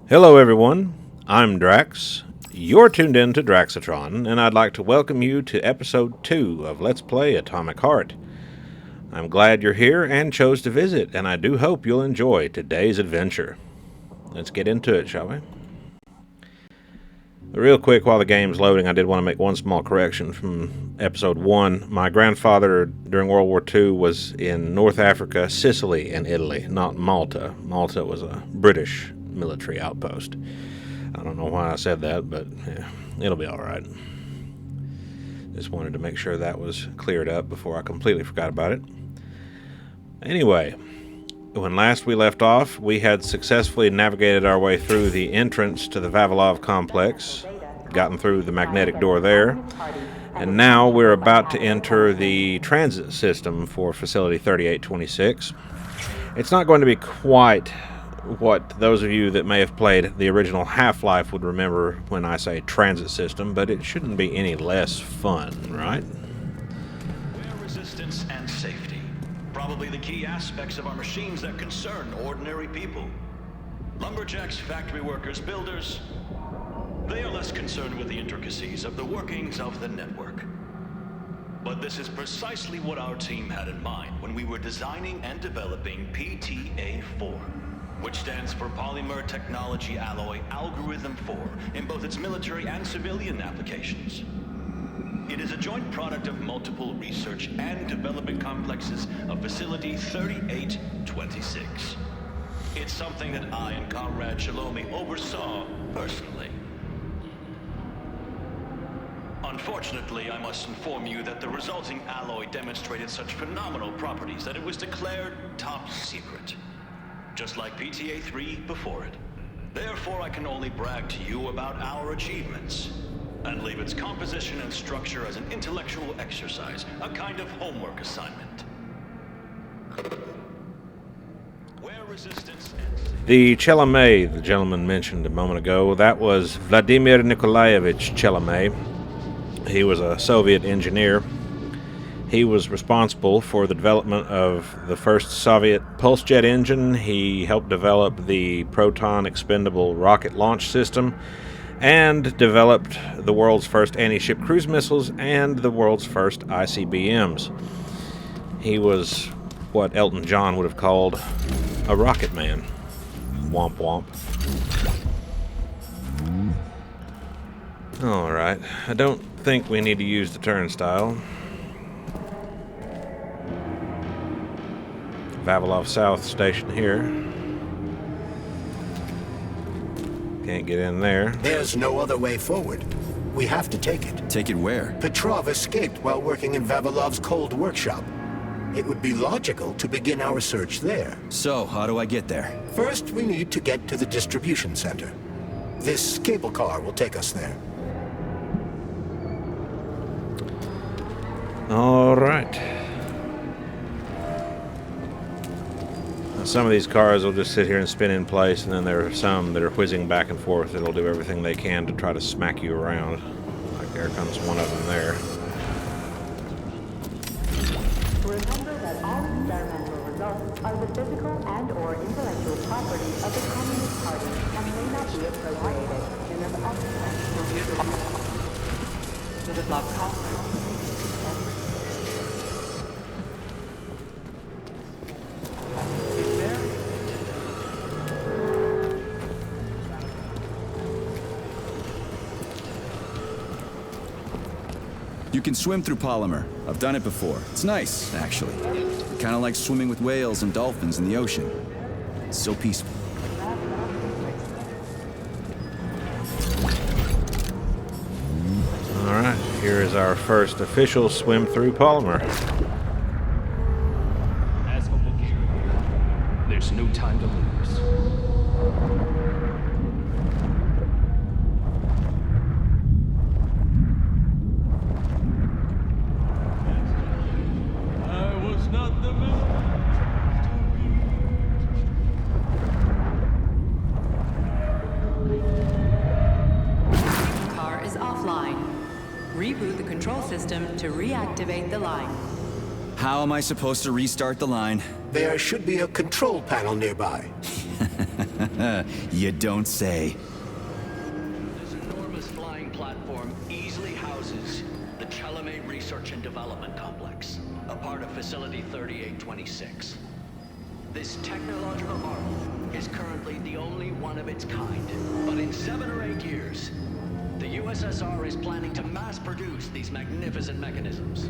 Hello everyone, I'm Drax. You're tuned in to Draxatron, and I'd like to welcome you to episode 2 of Let's Play Atomic Heart. I'm glad you're here and chose to visit, and I do hope you'll enjoy today's adventure. Let's get into it, shall we? Real quick, while the game's loading, I did want to make one small correction from episode 1. My grandfather during World War II was in North Africa, Sicily, and Italy, not Malta. Malta was a British military outpost. I don't know why I said that, but yeah, it'll be alright. Just wanted to make sure that was cleared up before I completely forgot about it. Anyway, when last we left off, we had successfully navigated our way through the entrance to the Vavilov complex, gotten through the magnetic door there, and now we're about to enter the transit system for Facility 3826. It's not going to be quite what those of you that may have played the original Half-Life would remember when I say transit system, but it shouldn't be any less fun, right? Wear resistance and safety. Probably the key aspects of our machines that concern ordinary people. Lumberjacks, factory workers, builders, they are less concerned with the intricacies of the workings of the network. But this is precisely what our team had in mind when we were designing and developing PTA-4, which stands for Polymer Technology Alloy Algorithm 4 in both its military and civilian applications. It is a joint product of multiple research and development complexes of Facility 3826. It's something that I and Comrade Shalomi oversaw personally. Unfortunately, I must inform you that the resulting alloy demonstrated such phenomenal properties that it was declared top secret, just like PTA-3 before it. Therefore, I can only brag to you about our achievements, and leave its composition and structure as an intellectual exercise, a kind of homework assignment. Where resistance ends. The Chalamet the gentleman mentioned a moment ago, that was Vladimir Nikolaevich Chalamet. He was a Soviet engineer. He was responsible for the development of the first Soviet pulse jet engine. He helped develop the proton expendable rocket launch system and developed the world's first anti-ship cruise missiles and the world's first ICBMs. He was what Elton John would have called a rocket man. Womp womp. Alright, I don't think we need to use the turnstile. Vavilov South station here. Can't get in there. There's no other way forward. We have to take it. Take it where? Petrov escaped while working in Vavilov's cold workshop. It would be logical to begin our search there. So, how do I get there? First, we need to get to the distribution center. This cable car will take us there. All right. Some of these cars will just sit here and spin in place, and then there are some that are whizzing back and forth that'll do everything they can to try to smack you around. Like there comes one of them there. Remember that all experimental results are the physical and/or intellectual property of the Communist Party and may not be appropriated in an to the block conference. You can swim through polymer. I've done it before. It's nice, actually. Kind of like swimming with whales and dolphins in the ocean. It's so peaceful. Alright, here is our first official swim through polymer. As for Bulgaria, there's no time to lose. Reboot the control system to reactivate the line. How am I supposed to restart the line? There should be a control panel nearby. You don't say. This enormous flying platform easily houses the Chalamet Research and Development Complex, a part of Facility 3826. This technological marvel is currently the only one of its kind, but in 7 or 8 years, the USSR is planning to mass produce these magnificent mechanisms.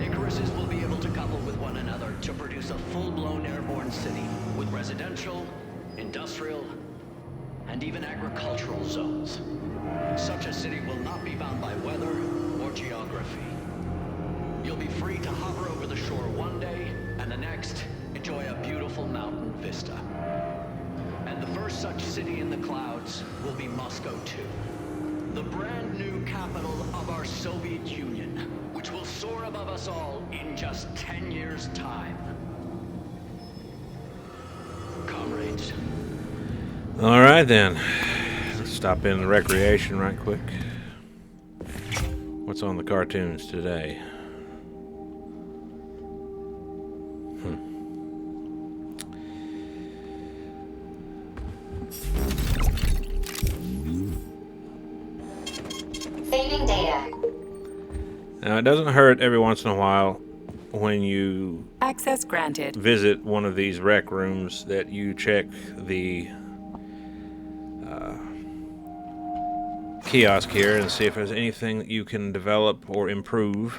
Icaruses will be able to couple with one another to produce a full-blown airborne city with residential, industrial, and even agricultural zones. Such a city will not be bound by weather or geography. You'll be free to hover over the shore one day, and the next, enjoy a beautiful mountain vista. And the first such city in the clouds will be Moscow too. The brand new capital of our Soviet Union, which will soar above us all in just 10 years' time. Comrades. All right then. Let's stop in the recreation right quick. What's on the cartoons today? Saving data. Now, it doesn't hurt every once in a while when you Access granted. visit one of these rec rooms that you check the kiosk here and see if there's anything that you can develop or improve.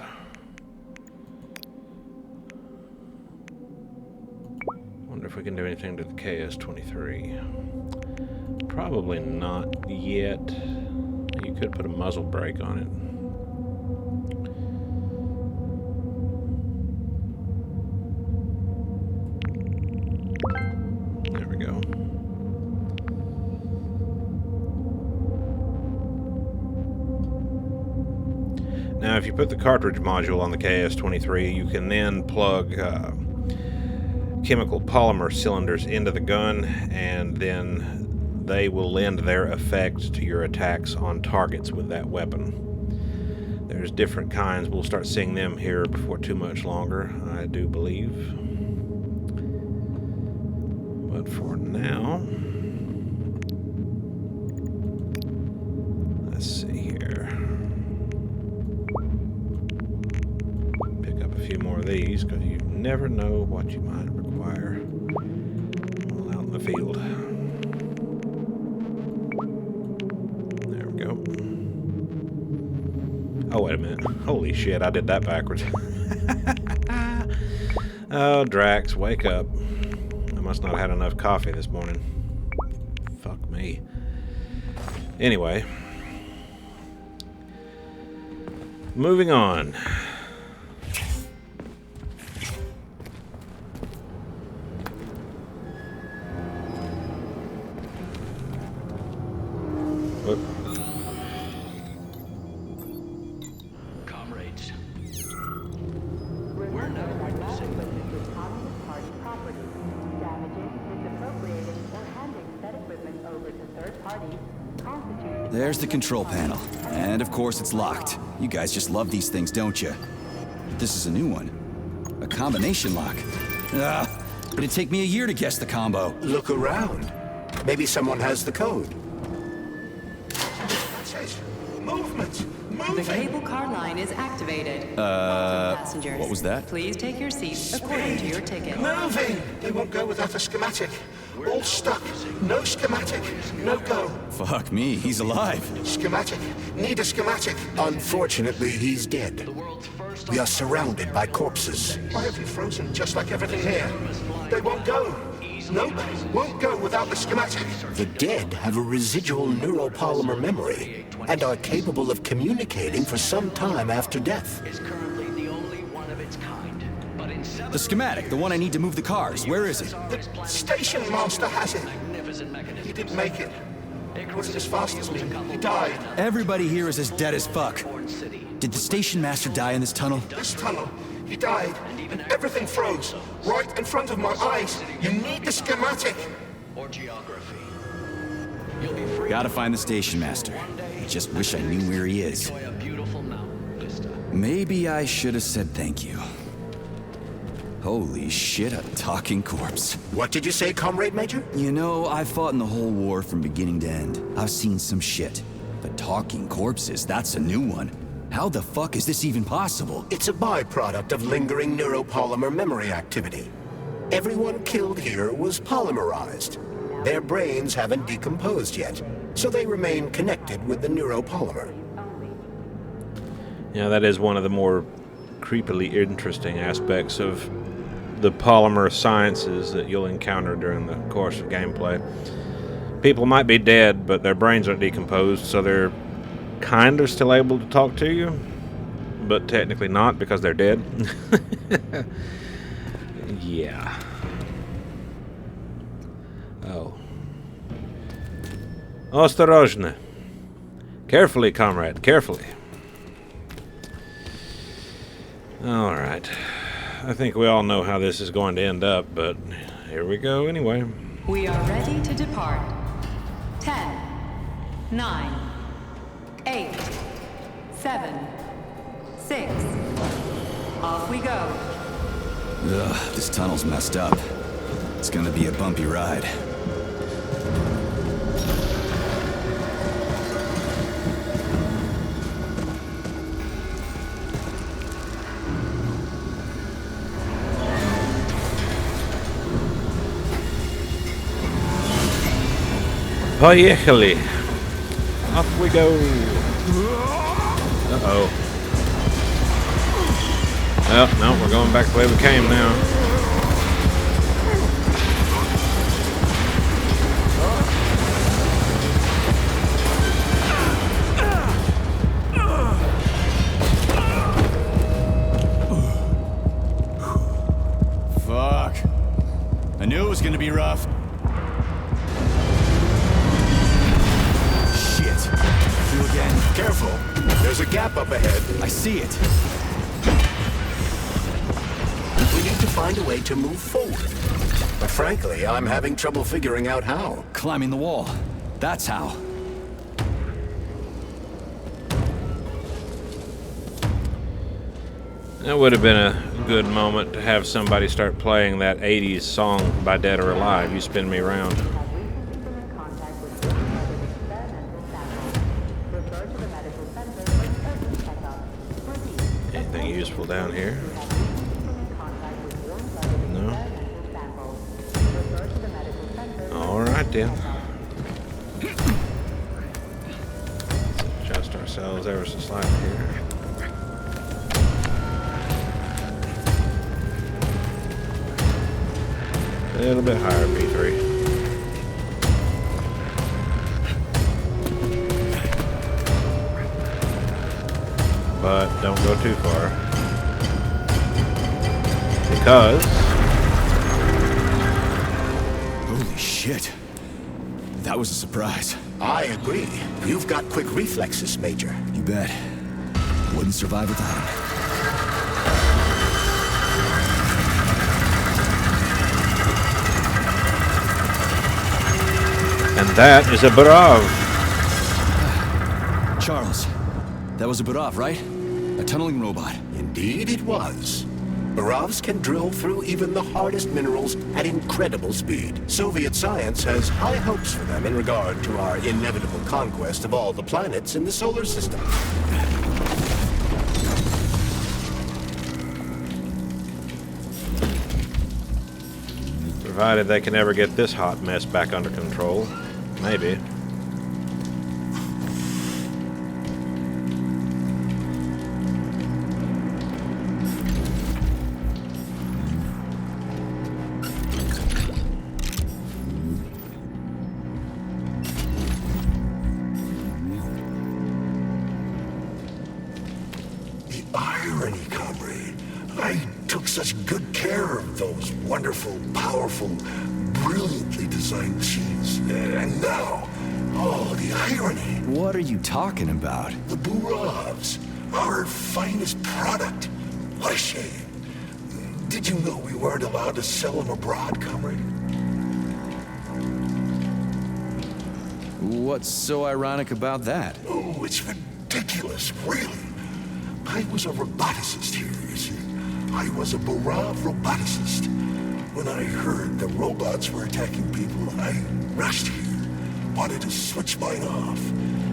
Wonder if we can do anything to the KS-23. Probably not yet. You could put a muzzle brake on it. There we go. Now, if you put the cartridge module on the KS-23, you can then plug chemical polymer cylinders into the gun, and then they will lend their effect to your attacks on targets with that weapon. There's different kinds. We'll start seeing them here before too much longer, I do believe. But for now, let's see here. Pick up a few more of these, because you never know what you might require while out in the field. There we go. Oh, wait a minute. Holy shit, I did that backwards. Oh, Drax, wake up. I must not have had enough coffee this morning. Fuck me. Anyway. Moving on. Whoop. Comrades. Remember that all equipment is Communist Party property. Damaging, misappropriating, or handing said equipment over to third parties constitutes... There's the control panel. And of course it's locked. You guys just love these things, don't you? But this is a new one. A combination lock. It'd take me a year to guess the combo. Look around. Maybe someone has the code. Movement! The Moving! cable car line is activated. Passengers, what was that? Please take your seats according to your ticket. Moving! They won't go without a schematic. All stuck. No schematic. No go. Fuck me, he's alive. Schematic. Need a schematic. Unfortunately, he's dead. We are surrounded by corpses. Why have you frozen just like everything here? They won't go. Nope, won't go without the schematic. The dead have a residual neuropolymer memory and are capable of communicating for some time after death. Is currently the only one of its kind. But in 7 The schematic, the one I need to move the cars. Where is it? The station master has it. magnificent mechanism. He didn't make it. He wasn't as fast as me. He died. Everybody here is as dead as fuck. City. Did the station master die in this tunnel? This tunnel, he died. And everything froze. Right in front of my eyes. You need the schematic. Or geography. You'll be free Gotta find the station master. I just wish I knew where he is. enjoy a beautiful mountain vista. Maybe I should have said thank you. Holy shit, a talking corpse. What did you say, Comrade Major? You know, I've fought in the whole war from beginning to end. I've seen some shit. But talking corpses, that's a new one. How the fuck is this even possible? It's a byproduct of lingering neuropolymer memory activity. Everyone killed here was polymerized. Their brains haven't decomposed yet, so they remain connected with the neuropolymer. Yeah, that is one of the more creepily interesting aspects of the polymer sciences that you'll encounter during the course of gameplay. People might be dead, but their brains aren't decomposed, so they're kind of still able to talk to you, but technically not because they're dead. Yeah. Oh. Ostorожно. Carefully, comrade, carefully. Alright. I think we all know how this is going to end up, but here we go anyway. We are ready to depart. 10, 9, 8, 7, 6. Off we go. Ugh, this tunnel's messed up. It's gonna be a bumpy ride. Поехали! Off we go! Uh-oh. Well, no, we're going back the way we came now. Fuck. I knew it was gonna be rough. Shit. You again. Careful, there's a gap up ahead. I see it. We need to find a way to move forward. But frankly, I'm having trouble figuring out how. Climbing the wall. That's how. That would have been a good moment to have somebody start playing that 80s song by Dead or Alive, You Spin Me Round. Anything useful down here? No? Alright then. Let's adjust ourselves ever so slightly here. A little bit higher, P3. But don't go too far. Because... Holy shit. That was a surprise. I agree. You've got quick reflexes, Major. You bet. Wouldn't survive without him. And that is a Barav. Charles, that was a Barav, right? A tunneling robot. Indeed it was. Baravs can drill through even the hardest minerals at incredible speed. Soviet science has high hopes for them in regard to our inevitable conquest of all the planets in the solar system. Provided they can ever get this hot mess back under control. Maybe. The irony, comrade. I took such good care of those wonderful, powerful, brilliantly designed machines. And now, oh, the irony. What are you talking about? The Buravs, our finest product. What a shame. Did you know we weren't allowed to sell them abroad, comrade? What's so ironic about that? Oh, it's ridiculous, really. I was a roboticist here, you see. I was a Barav roboticist. When I heard the robots were attacking people, I rushed here. Wanted to switch mine off.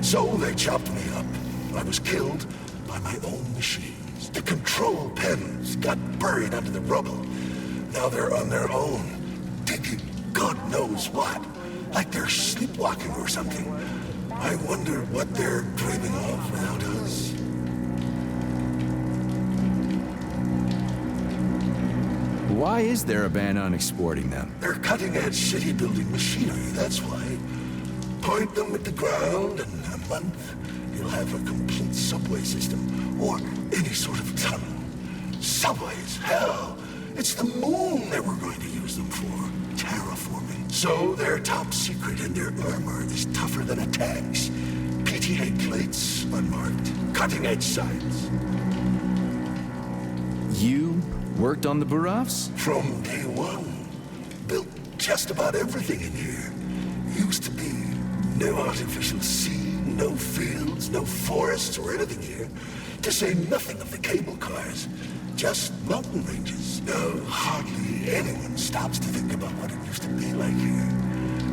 So they chopped me up. I was killed by my own machines. The control panels got buried under the rubble. Now they're on their own, digging God knows what. Like they're sleepwalking or something. I wonder what they're dreaming of without us. Why is there a ban on exporting them? They're cutting-edge city-building machinery, that's why. Point them at the ground, and in a month, you'll have a complete subway system, or any sort of tunnel. Subways, hell! It's the moon that we're going to use them for. Terraforming. So they're top secret, and their armor is tougher than a tank's. PTA plates, unmarked. Cutting-edge science. You worked on the Buravs? From day one. Built just about everything in here. Used to be no artificial sea, no fields, no forests or anything here. To say nothing of the cable cars. Just mountain ranges. No, hardly anyone stops to think about what it used to be like here.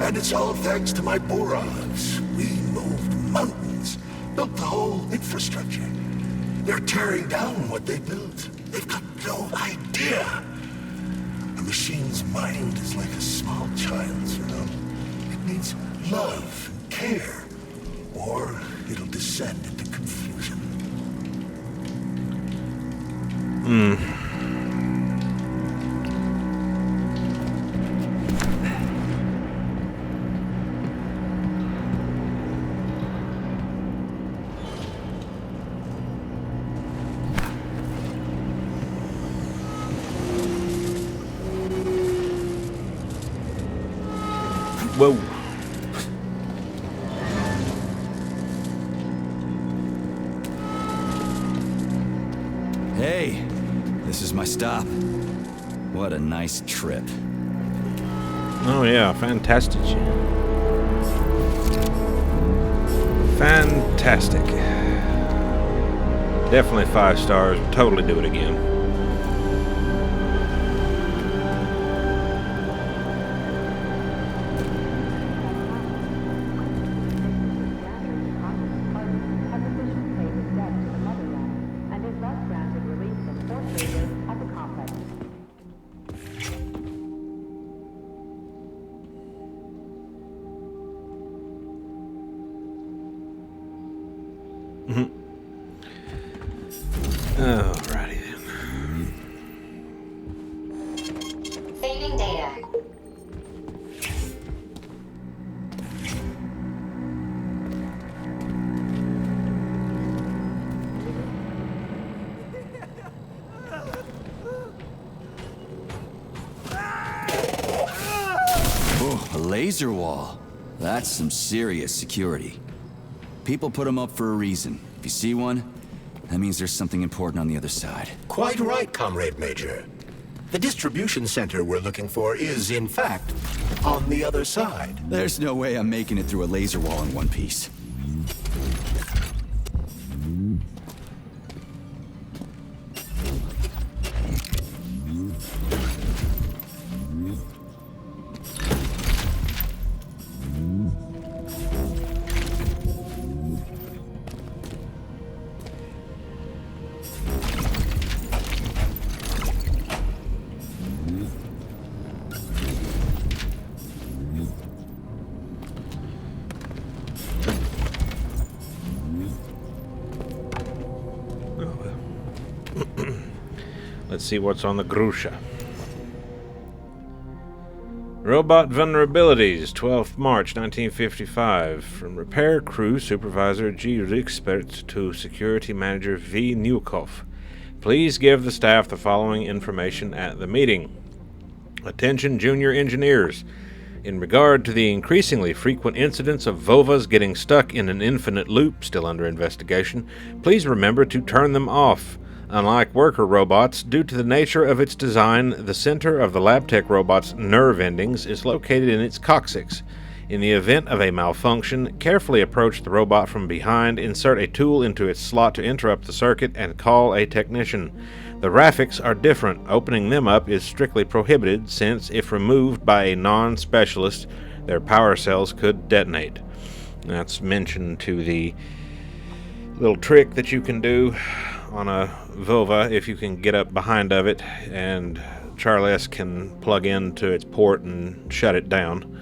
And it's all thanks to my Borovs. We moved mountains. Built the whole infrastructure. They're tearing down what they built. They've got no idea. A machine's mind is like a small child's, you know. It needs love and care, or it'll descend into confusion. Whoa. Hey, this is my stop. What a nice trip. Oh yeah, fantastic. Fantastic. Definitely 5 stars. Totally do it again. Alrighty then. Saving data. Oh, a laser wall. That's some serious security. People put them up for a reason. If you see one, that means there's something important on the other side. Quite right, Comrade Major. The distribution center we're looking for is, in fact, on the other side. There's no way I'm making it through a laser wall in one piece. Let's see what's on the Grusha. Robot vulnerabilities, 12th March 1955. From repair crew supervisor G. Rixpert to security manager V. Newkopf. Please give the staff the following information at the meeting. Attention junior engineers. In regard to the increasingly frequent incidents of VOVAs getting stuck in an infinite loop still under investigation, please remember to turn them off. Unlike worker robots, due to the nature of its design, the center of the LabTech robot's nerve endings is located in its coccyx. In the event of a malfunction, carefully approach the robot from behind, insert a tool into its slot to interrupt the circuit, and call a technician. The Raffics are different. Opening them up is strictly prohibited, since if removed by a non-specialist, their power cells could detonate. That's mentioned to the little trick that you can do on a Vova if you can get up behind of it, and Charles can plug into its port and shut it down.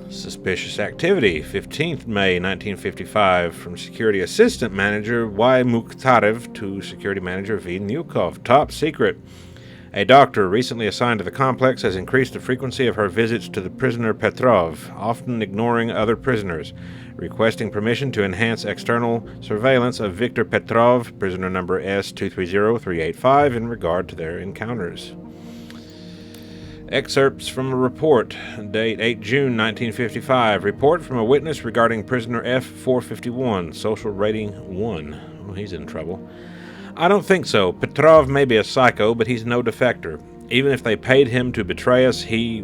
Suspicious activity, 15th May 1955, from Security Assistant Manager Y. Mukhtarev to Security Manager V. Nyukov. Top secret. A doctor recently assigned to the complex has increased the frequency of her visits to the prisoner Petrov, often ignoring other prisoners, requesting permission to enhance external surveillance of Viktor Petrov, prisoner number S230385, in regard to their encounters. Excerpts from a report, date 8 June 1955. Report from a witness regarding prisoner F451, social rating 1. Well, he's in trouble. I don't think so. Petrov may be a psycho, but he's no defector. Even if they paid him to betray us, he's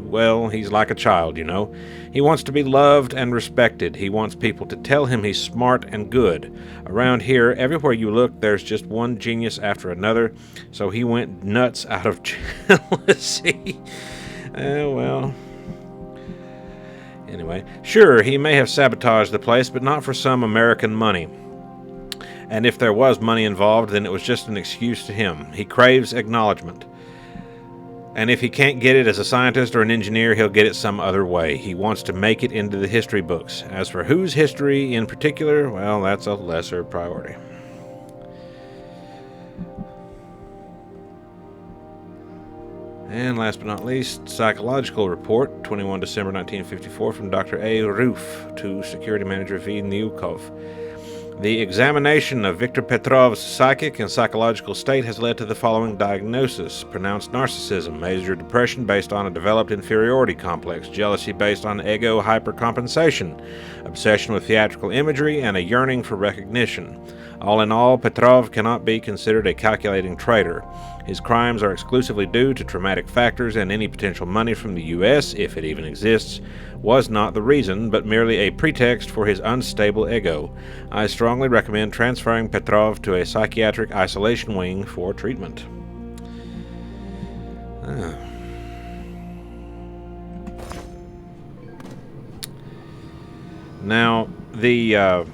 like a child, you know. He wants to be loved and respected. He wants people to tell him he's smart and good. Around here, everywhere you look, there's just one genius after another, so he went nuts out of jealousy. Well. Anyway, sure, he may have sabotaged the place, but not for some American money. And if there was money involved, then it was just an excuse to him. He craves acknowledgement. And if he can't get it as a scientist or an engineer, he'll get it some other way. He wants to make it into the history books. As for whose history in particular, well, that's a lesser priority. And last but not least, psychological report, 21 December 1954, from Dr. A. Roof to Security Manager V. Nyukov. The examination of Viktor Petrov's psychic and psychological state has led to the following diagnosis: pronounced narcissism, major depression based on a developed inferiority complex, jealousy based on ego hypercompensation, obsession with theatrical imagery, and a yearning for recognition. All in all, Petrov cannot be considered a calculating traitor. His crimes are exclusively due to traumatic factors, and any potential money from the U.S., if it even exists, was not the reason, but merely a pretext for his unstable ego. I strongly recommend transferring Petrov to a psychiatric isolation wing for treatment. Now, the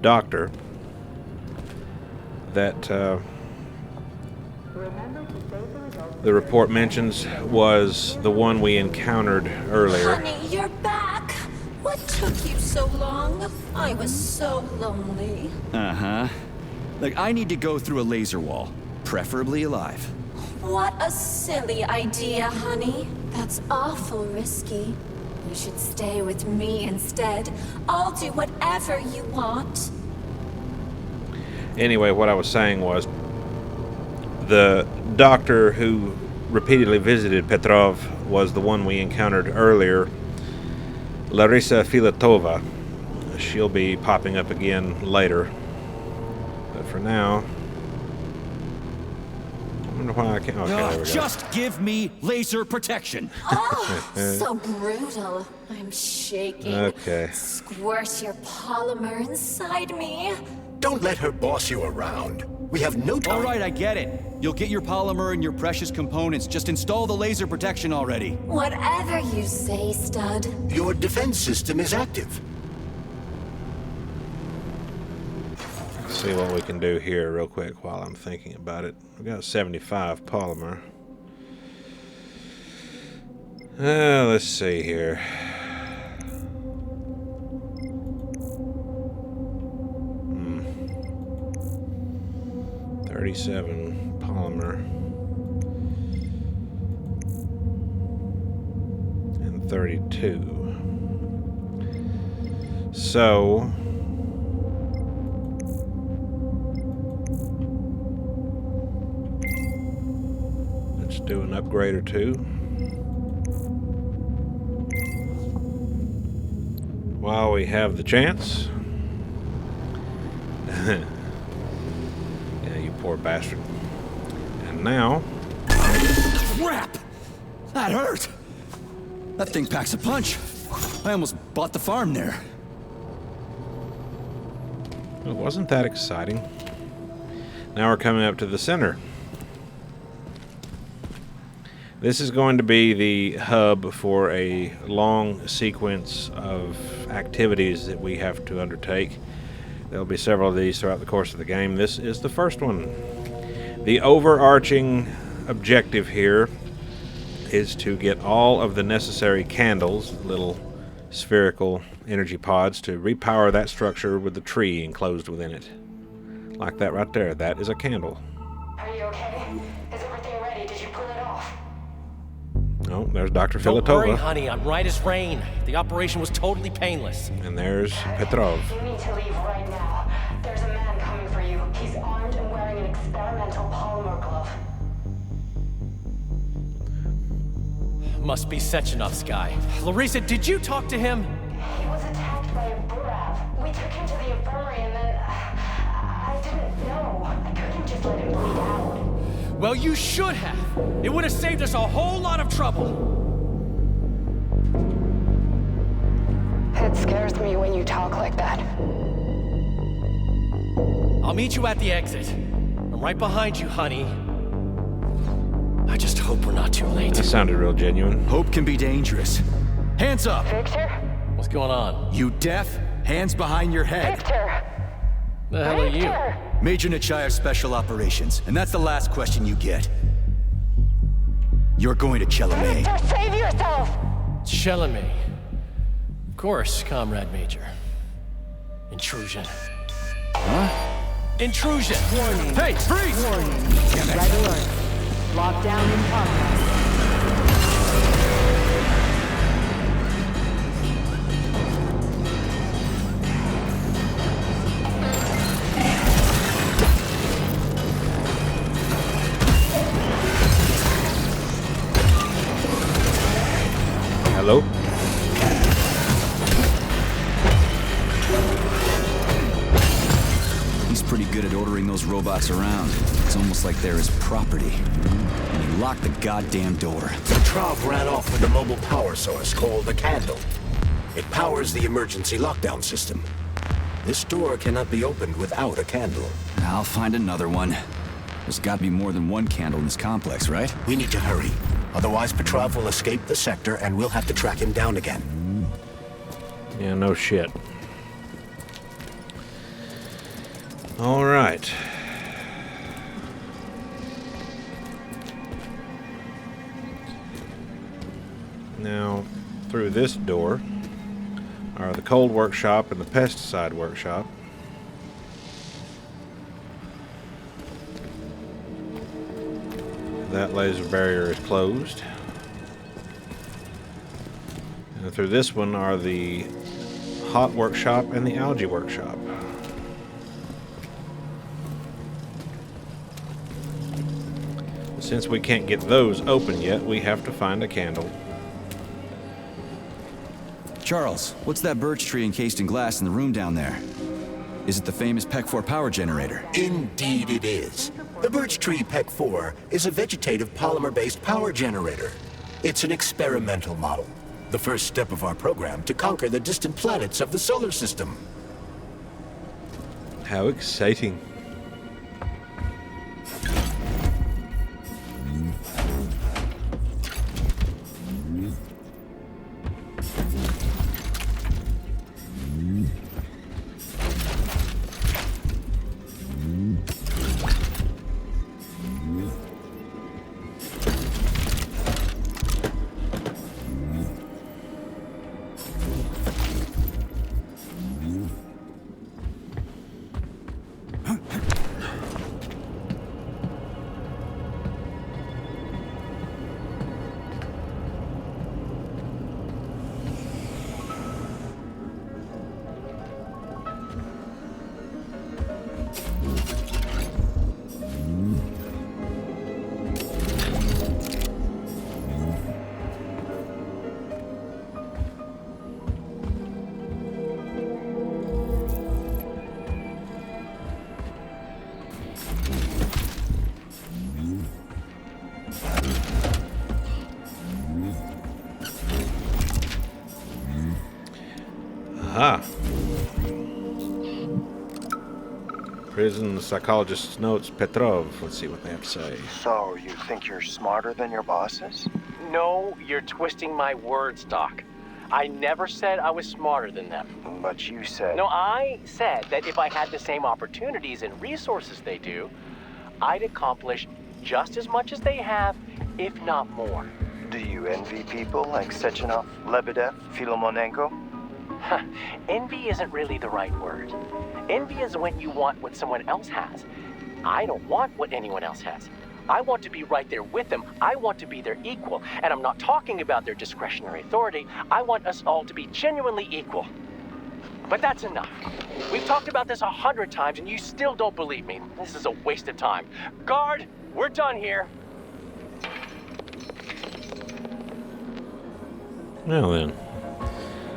doctor that the report mentions was the one we encountered earlier. Honey, you're back. What took you so long? I was so lonely. Uh-huh. Like, I need to go through a laser wall, preferably alive. What a silly idea, honey. That's awful risky. You should stay with me instead. I'll do whatever you want. Anyway, what I was saying was, the doctor who repeatedly visited Petrov was the one we encountered earlier, Larissa Filatova. She'll be popping up again later. But for now, I wonder why I can't. Okay, there we go. Just give me laser protection. Oh, so brutal. I'm shaking. Okay. Squirt your polymer inside me. Don't let her boss you around. We have no time. All right, I get it. You'll get your polymer and your precious components. Just install the laser protection already. Whatever you say, stud. Your defense system is active. Let's see what we can do here real quick while I'm thinking about it. We got 75 polymer. Let's see here. Hmm. 37 polymer. And 32. So let's do an upgrade or two. While we have the chance. Yeah, you poor bastard. And now... Crap! That hurt! That thing packs a punch. I almost bought the farm there. Well, wasn't that exciting? Now we're coming up to the center. This is going to be the hub for a long sequence of activities that we have to undertake. There'll be several of these throughout the course of the game. This is the first one. The overarching objective here is to get all of the necessary candles, little spherical energy pods, to repower that structure with the tree enclosed within it. Like that right there. That is a candle. Are you okay? Is everything ready? Did you pull it off? Oh, there's Dr. Don't worry, Filatova. honey. I'm right as rain. The operation was totally painless. And there's Petrov. You need to leave right now. There's a man coming for you. He's armed and wearing an experimental polymer glove. Must be Sechenov's guy. Larissa, did you talk to him? He was attacked by a Burav. We took him to the infirmary and then... I didn't know. I couldn't just let him bleed out. Well, you should have. It would have saved us a whole lot of trouble. It scares me when you talk like that. I'll meet you at the exit. I'm right behind you, honey. I just hope we're not too late. That sounded real genuine. Hope can be dangerous. Hands up! Victor? What's going on? You deaf? Hands behind your head. Victor! The hell are you? Victor! Major Nechayev Special Operations, and that's the last question you get. You're going to Chelomey. Victor, save yourself! Chelomey. Of course, Comrade Major. Intrusion. Huh? Intrusion! Warning. Hey, freeze! Warning. Damn it. Red alert. Lockdown in progress. Hello? He's pretty good at ordering those robots around. It's almost like they're his property. And he locked the goddamn door. Petrov ran off with a mobile power source called a candle. It powers the emergency lockdown system. This door cannot be opened without a candle. I'll find another one. There's got to be more than one candle in this complex, right? We need to hurry. Otherwise, Petrov will escape the sector and we'll have to track him down again. Yeah, no shit. All right. Now, through this door are the cold workshop and the pesticide workshop. That laser barrier is closed. And through this one are the hot workshop and the algae workshop. Since we can't get those open yet, we have to find a candle. Charles, what's that birch tree encased in glass in the room down there? Is it the famous PEC 4 power generator? Indeed it is. The birch tree PEC 4 is a vegetative polymer-based power generator. It's an experimental model. The first step of our program to conquer the distant planets of the solar system. How exciting. Aha. Prison psychologist's notes, Petrov. Let's see what they have to say. So, you think you're smarter than your bosses? No, you're twisting my words, Doc. I never said I was smarter than them. But you said... No, I said that if I had the same opportunities and resources they do, I'd accomplish just as much as they have, if not more. Do you envy people like Sechenov, Lebedev, Filomonenko? Envy isn't really the right word. Envy is when you want what someone else has. I don't want what anyone else has. I want to be right there with them. I want to be their equal. And I'm not talking about their discretionary authority. I want us all to be genuinely equal. But that's enough. We've talked about this 100 times and you still don't believe me. This is a waste of time. Guard, we're done here. Well then,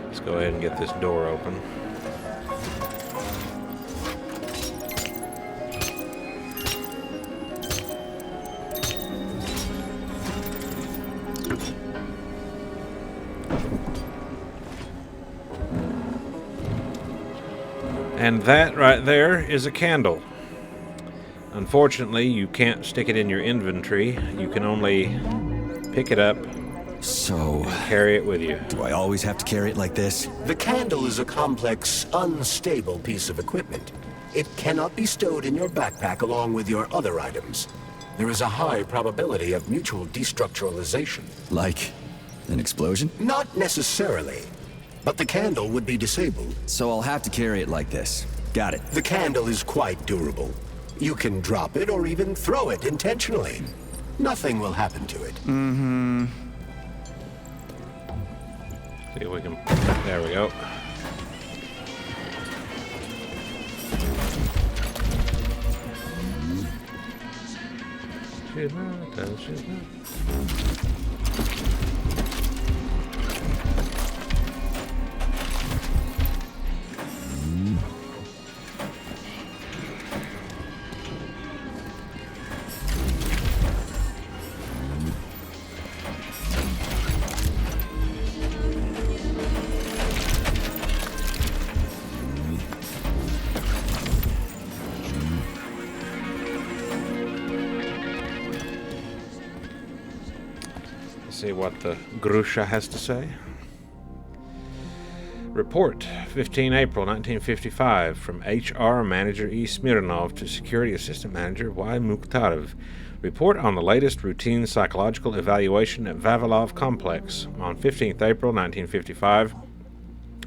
let's go ahead and get this door open. And that right there is a candle. Unfortunately, you can't stick it in your inventory. You can only pick it up, so carry it with you. Do I always have to carry it like this? The candle is a complex, unstable piece of equipment. It cannot be stowed in your backpack along with your other items. There is a high probability of mutual destructuralization. Like an explosion? Not necessarily. But the candle would be disabled. So I'll have to carry it like this. Got it. The candle is quite durable. You can drop it or even throw it intentionally. Nothing will happen to it. Mm-hmm. See if we can... There we go. See what the Grusha has to say. Report, 15 April 1955, from HR Manager E. Smirnov to Security Assistant Manager Y. Mukhtarov. Report on the latest routine psychological evaluation at Vavilov Complex. On 15th April 1955,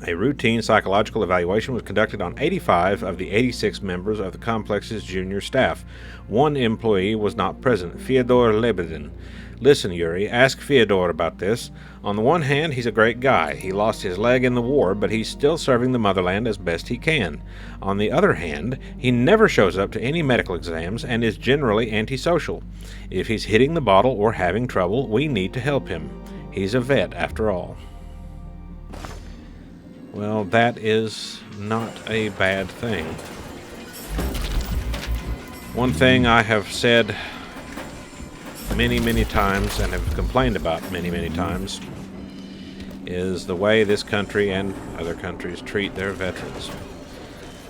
a routine psychological evaluation was conducted on 85 of the 86 members of the complex's junior staff. One employee was not present, Fyodor Lebedin. Listen, Yuri, ask Fyodor about this. On the one hand, he's a great guy. He lost his leg in the war, but he's still serving the motherland as best he can. On the other hand, he never shows up to any medical exams and is generally antisocial. If he's hitting the bottle or having trouble, we need to help him. He's a vet, after all. Well, that is not a bad thing. One thing I have said many times and have complained about many times is the way this country and other countries treat their veterans.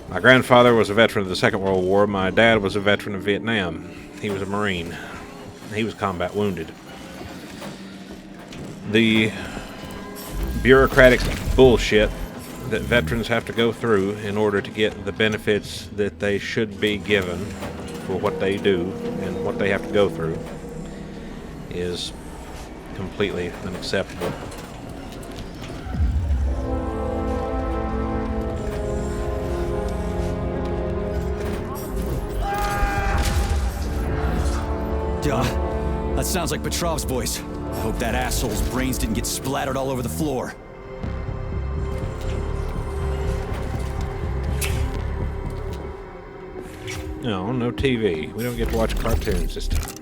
My grandfather was a veteran of the Second World War. My dad was a veteran of Vietnam. He was a Marine. He was combat wounded. The bureaucratic bullshit that veterans have to go through in order to get the benefits that they should be given for what they do and what they have to go through is completely unacceptable. That sounds like Petrov's voice. I hope that asshole's brains didn't get splattered all over the floor. No TV. We don't get to watch cartoons this time.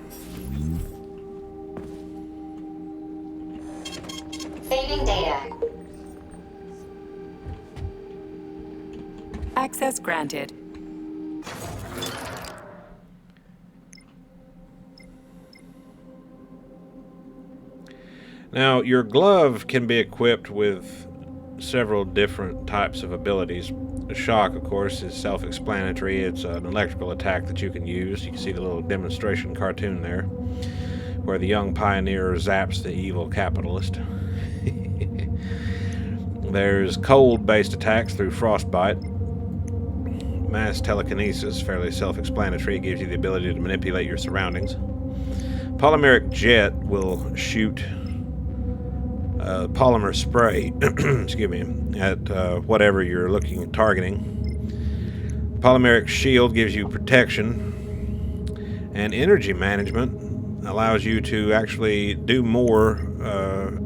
Saving data. Access granted. Now, your glove can be equipped with several different types of abilities. shock, of course, is self-explanatory. It's an electrical attack that you can use. You can see the little demonstration cartoon there, where the young pioneer zaps the evil capitalist. There's cold-based attacks through frostbite. Mass telekinesis, fairly self-explanatory. It gives you the ability to manipulate your surroundings. Polymeric jet will shoot polymer spray, excuse me, at whatever you're targeting. Polymeric shield gives you protection, and energy management allows you to actually do more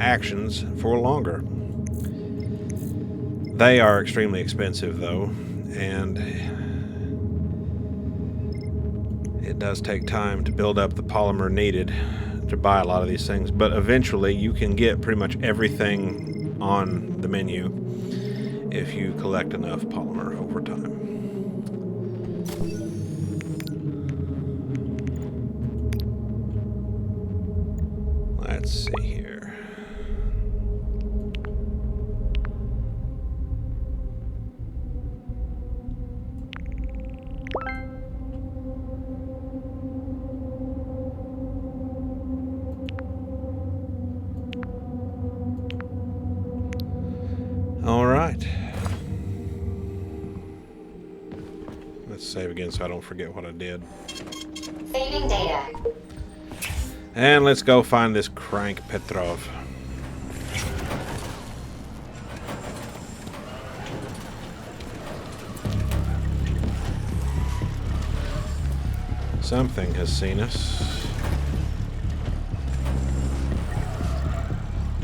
actions for longer. They are extremely expensive, though, and it does take time to build up the polymer needed to buy a lot of these things, but eventually you can get pretty much everything on the menu if you collect enough polymer over time. Let's see here. All right. Let's save again so I don't forget what I did. Saving data. And let's go find this crank Petrov. Something has seen us.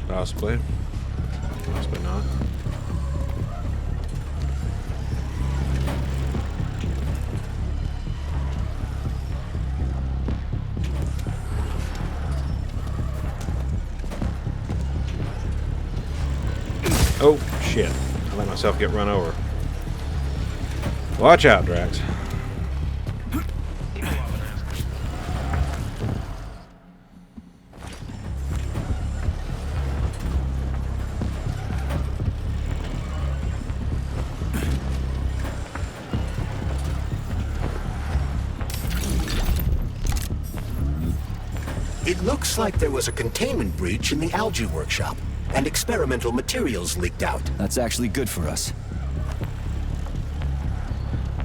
Possibly. Possibly not. Oh, shit. I let myself get run over. Watch out, Drax. It looks like there was a containment breach in the algae workshop, and experimental materials leaked out. That's actually good for us.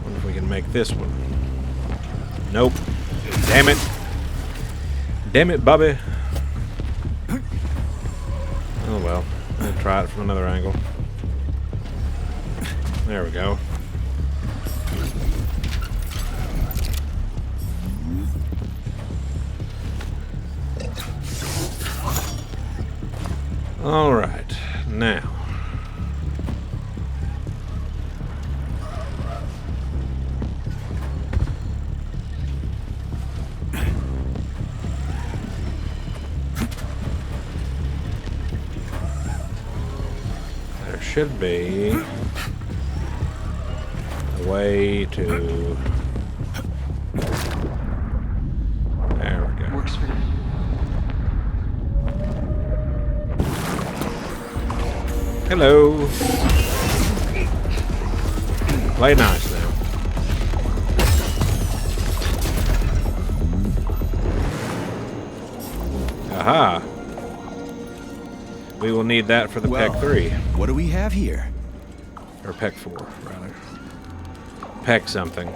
Wonder if we can make this one. Nope. Damn it. Damn it, Bubby. Oh well. I'll try it from another angle. There we go. All right, now. There should be a way to... There we go. Works for me. Hello. Play nice now. Aha. We will need that for the PEC 3. What do we have here? Or PEC 4, rather. PEC something.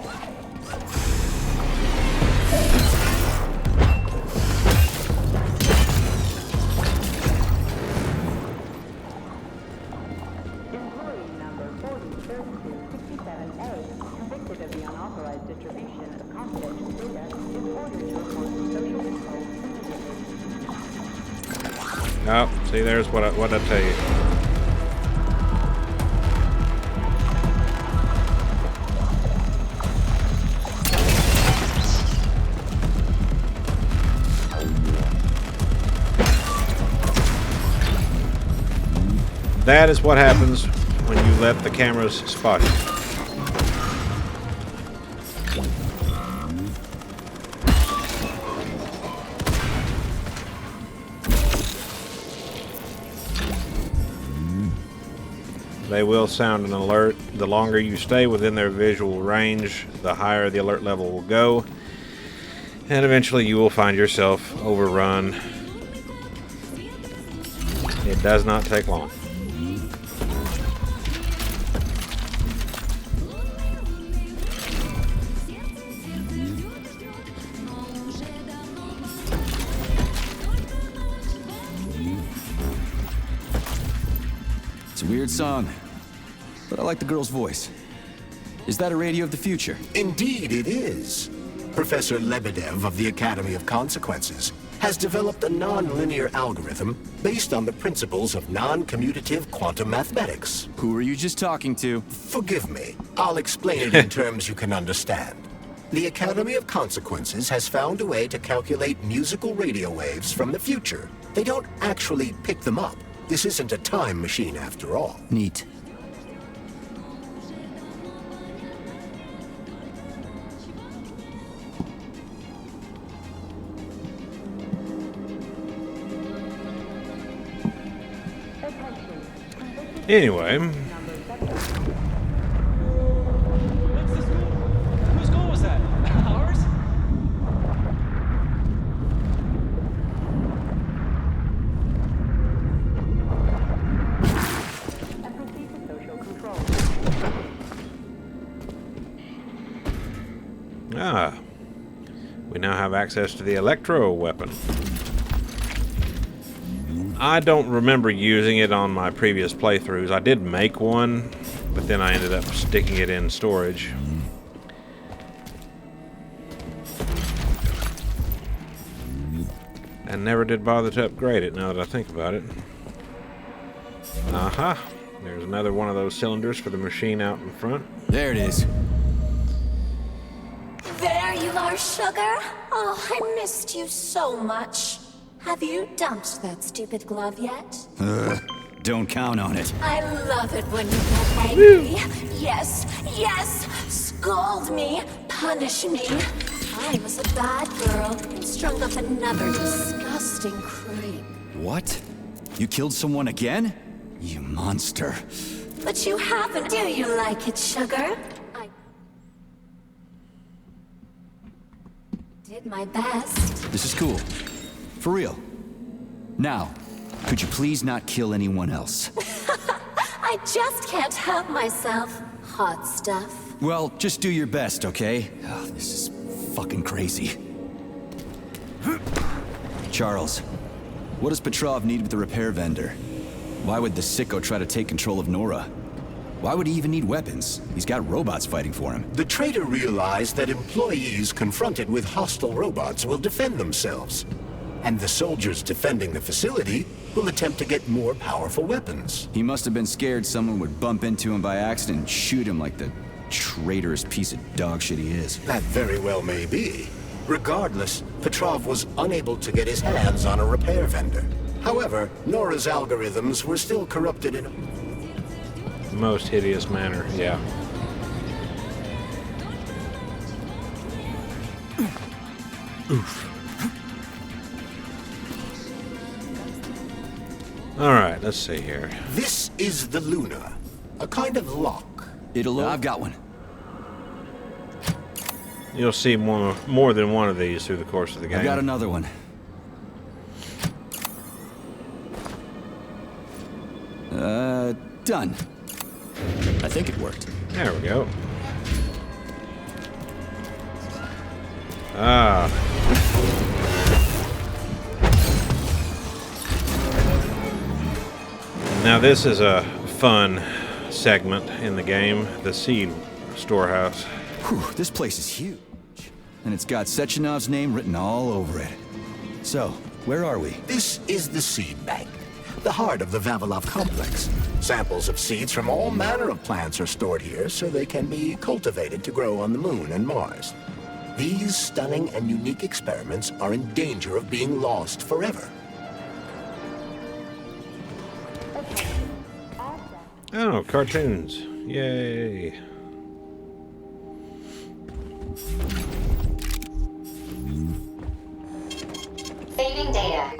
Oh, see, there's what I tell you. That is what happens when you let the cameras spot you. They will sound an alert. The longer you stay within their visual range, the higher the alert level will go. And eventually you will find yourself overrun. It does not take long. It's a weird song, but I like the girl's voice. Is that a radio of the future? Indeed it is. Professor Lebedev of the Academy of Consequences has developed a non-linear algorithm based on the principles of non-commutative quantum mathematics. Who were you just talking to? Forgive me. I'll explain it in terms you can understand. The Academy of Consequences has found a way to calculate musical radio waves from the future. They don't actually pick them up. This isn't a time machine after all. Neat. Anyway, What's the school? Whose goal was that? Ours? And proceed to social control. we now have access to the electro weapon. I don't remember using it on my previous playthroughs. I did make one, but then I ended up sticking it in storage. And never did bother to upgrade it, now that I think about it. Aha! There's another one of those cylinders for the machine out in front. There it is. There you are, Sugar. Oh, I missed you so much. Have you dumped that stupid glove yet? Don't count on it. I love it when you get angry. Yes, yes! Scold me, punish me. I was a bad girl and strung up another disgusting creep. What? You killed someone again? You monster. But you haven't. Do you like it, Sugar? I did my best. This is cool. For real. Now, could you please not kill anyone else? I just can't help myself. Hot stuff. Well, just do your best, okay? Oh, this is fucking crazy. Charles, what does Petrov need with the repair vendor? Why would the sicko try to take control of Nora? Why would he even need weapons? He's got robots fighting for him. The traitor realized that employees confronted with hostile robots will defend themselves. And the soldiers defending the facility will attempt to get more powerful weapons. He must have been scared someone would bump into him by accident and shoot him like the traitorous piece of dog shit he is. That very well may be. Regardless, Petrov was unable to get his hands on a repair vendor. However, Nora's algorithms were still corrupted in a Most hideous manner, yeah. Oof. Alright, let's see here. This is the Luna, a kind of lock. I've got one. You'll see more than one of these through the course of the game. I've got another one. Done. I think it worked. There we go. Ah. Now this is a fun segment in the game, the seed storehouse. Whew, this place is huge. And it's got Sechenov's name written all over it. So, where are we? This is the seed bank, the heart of the Vavilov complex. Samples of seeds from all manner of plants are stored here so they can be cultivated to grow on the Moon and Mars. These stunning and unique experiments are in danger of being lost forever. Oh, cartoons. Yay. Saving data.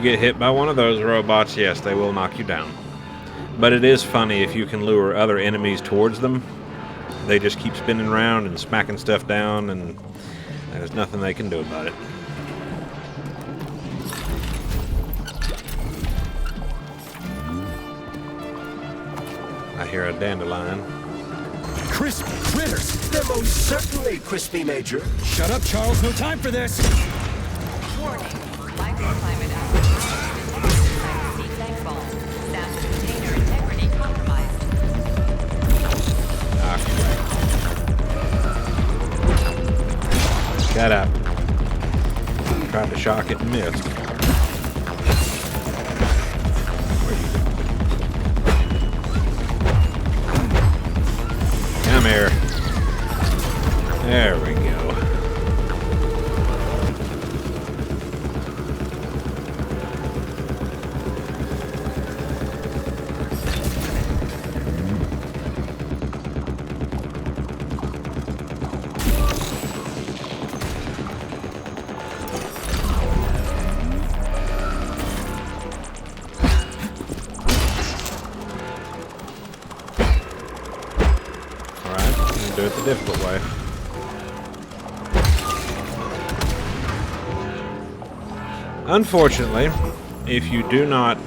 get hit by one of those robots, yes, they will knock you down. But it is funny if you can lure other enemies towards them. They just keep spinning around and smacking stuff down, and there's nothing they can do about it. I hear a dandelion. Crispy critters! They're most certainly crispy, Major. Shut up, Charles. No time for this. Warning. Microclimate application. Seat leg fault. Sample container integrity compromised. Shut up. Tried to shock it and missed. Come here. There we go. Do it the difficult way. Unfortunately, if you do not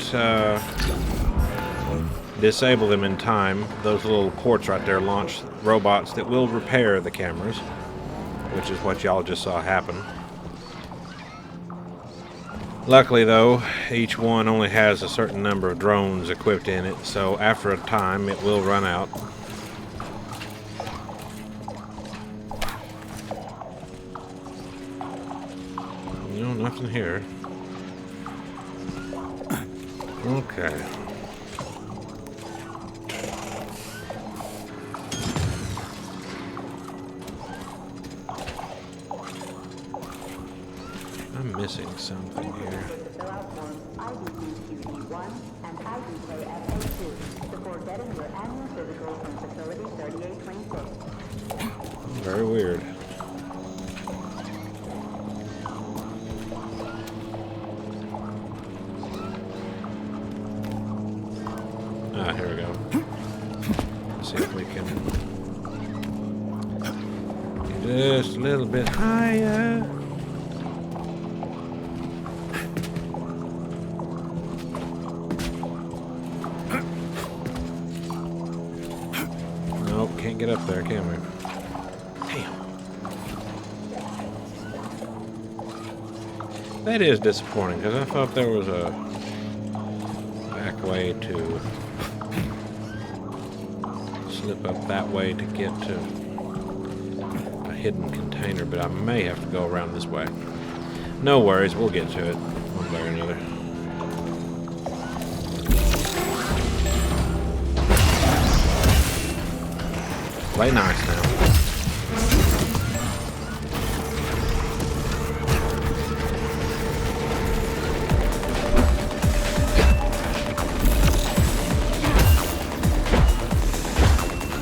disable them in time, those little ports right there launch robots that will repair the cameras, which is what y'all just saw happen. Luckily though, each one only has a certain number of drones equipped in it, so after a time it will run out. No, nothing here. Okay. I'm missing something here. Fill out forms IDQQD1 and IDKFA2 before getting your annual physical from Facility 3826. Very weird. Ah, here we go. Let's see if we can get just a little bit higher. Nope, can't get up there, can we? Damn. That is disappointing, because I thought there was a back way to slip up that way to get to a hidden container, but I may have to go around this way. No worries, we'll get to it one way or another. Play nice now.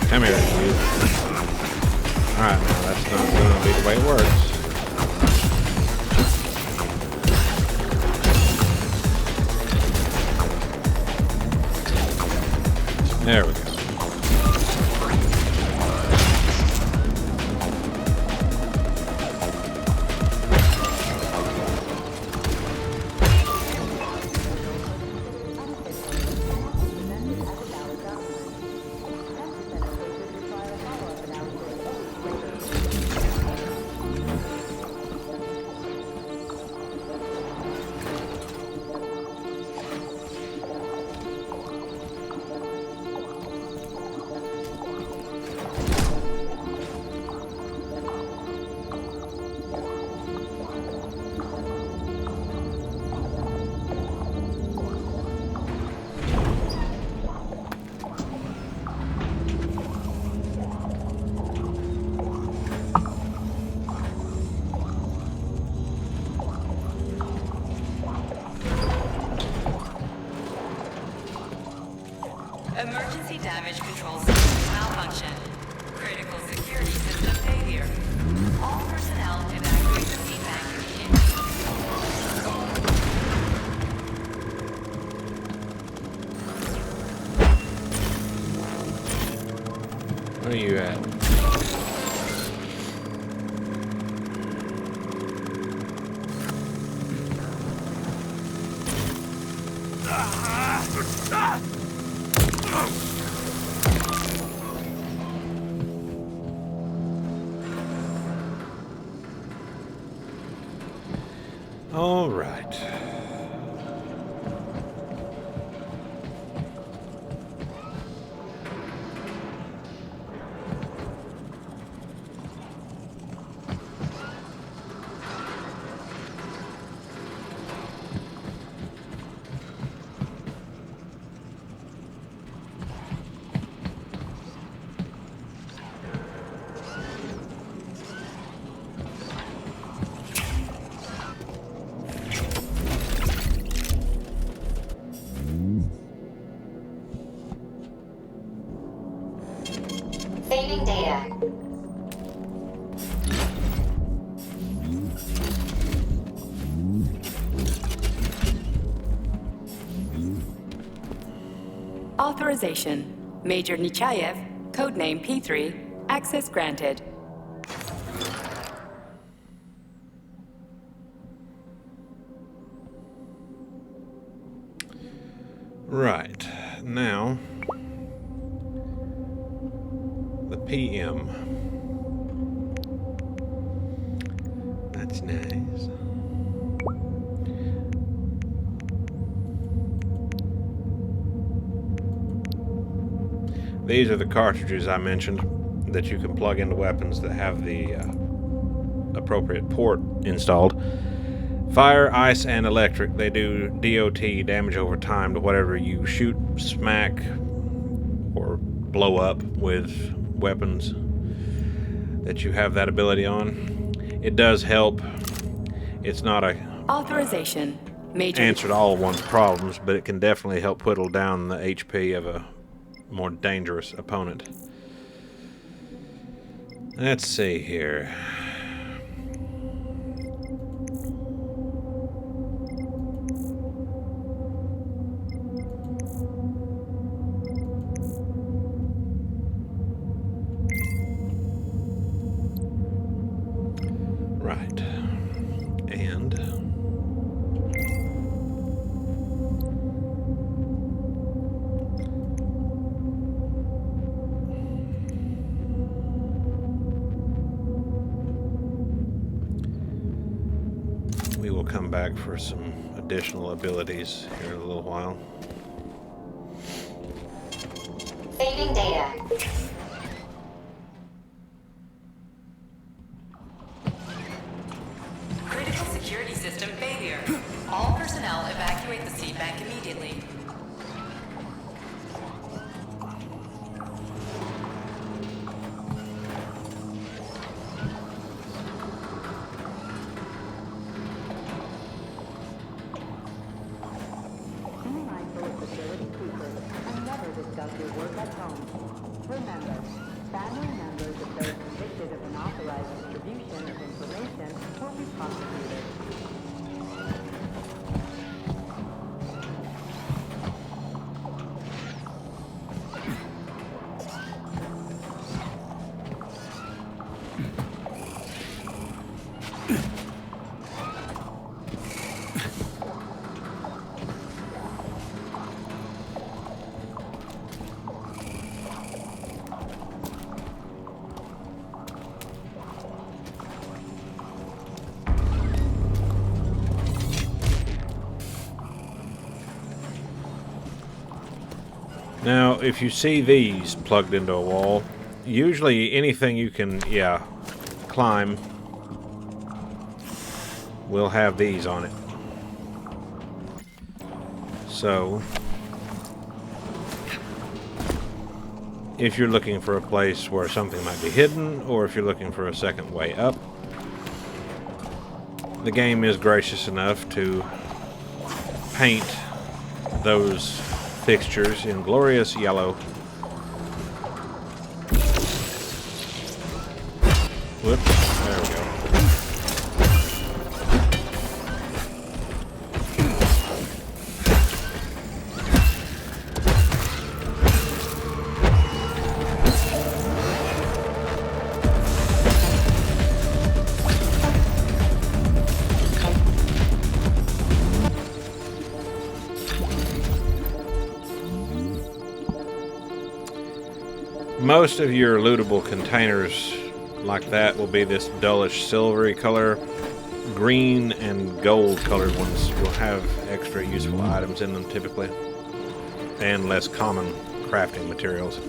Come here, you. Alright, now that's not going to be the way it works. There we go. Emergency damage control system malfunction. Critical security system failure. All personnel evacuate the feedback Where are you at? All right. Saving data. Authorization. Major Nechayev, codename P3, access granted. Right. Now, the PM. That's nice. These are the cartridges I mentioned that you can plug into weapons that have the appropriate port installed. Fire, ice, and electric. They do DOT, damage over time, to whatever you shoot, smack, or blow up with weapons that you have that ability on. It does help. It's not a Authorization. Major answer to all of one's problems, but it can definitely help whittle down the HP of a more dangerous opponent. Let's see here. Right. And we will come back for some additional abilities here in a little while. Saving data. critical security system failure. All personnel evacuate the seed bank immediately. Be mindful of facility secrets and never discuss your work at home. Remember, family members of those convicted of unauthorized distribution of information will be prosecuted. Now, if you see these plugged into a wall, usually anything you can, climb will have these on it. So, if you're looking for a place where something might be hidden, or if you're looking for a second way up, the game is gracious enough to paint those fixtures in glorious yellow. Whoops, there we go. Most of your lootable containers like that will be this dullish silvery color. Green and gold colored ones will have extra useful items in them typically, and less common crafting materials.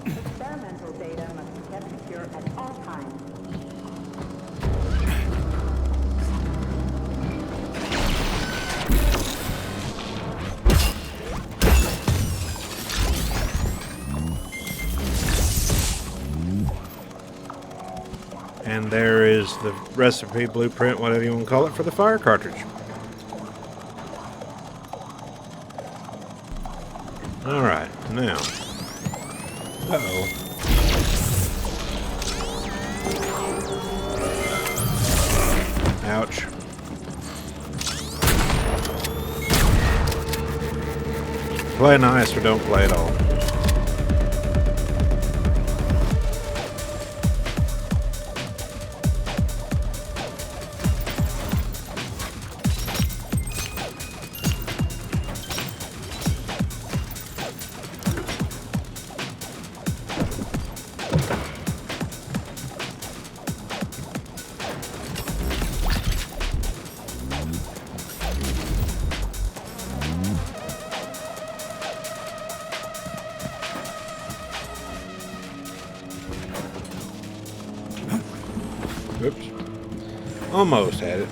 Experimental data must be kept secure at all times. And there is the recipe, blueprint, whatever you want to call it, for the fire cartridge. Alright, now. Uh-oh. Ouch. Play nice or don't play at all. Oops. Almost had it.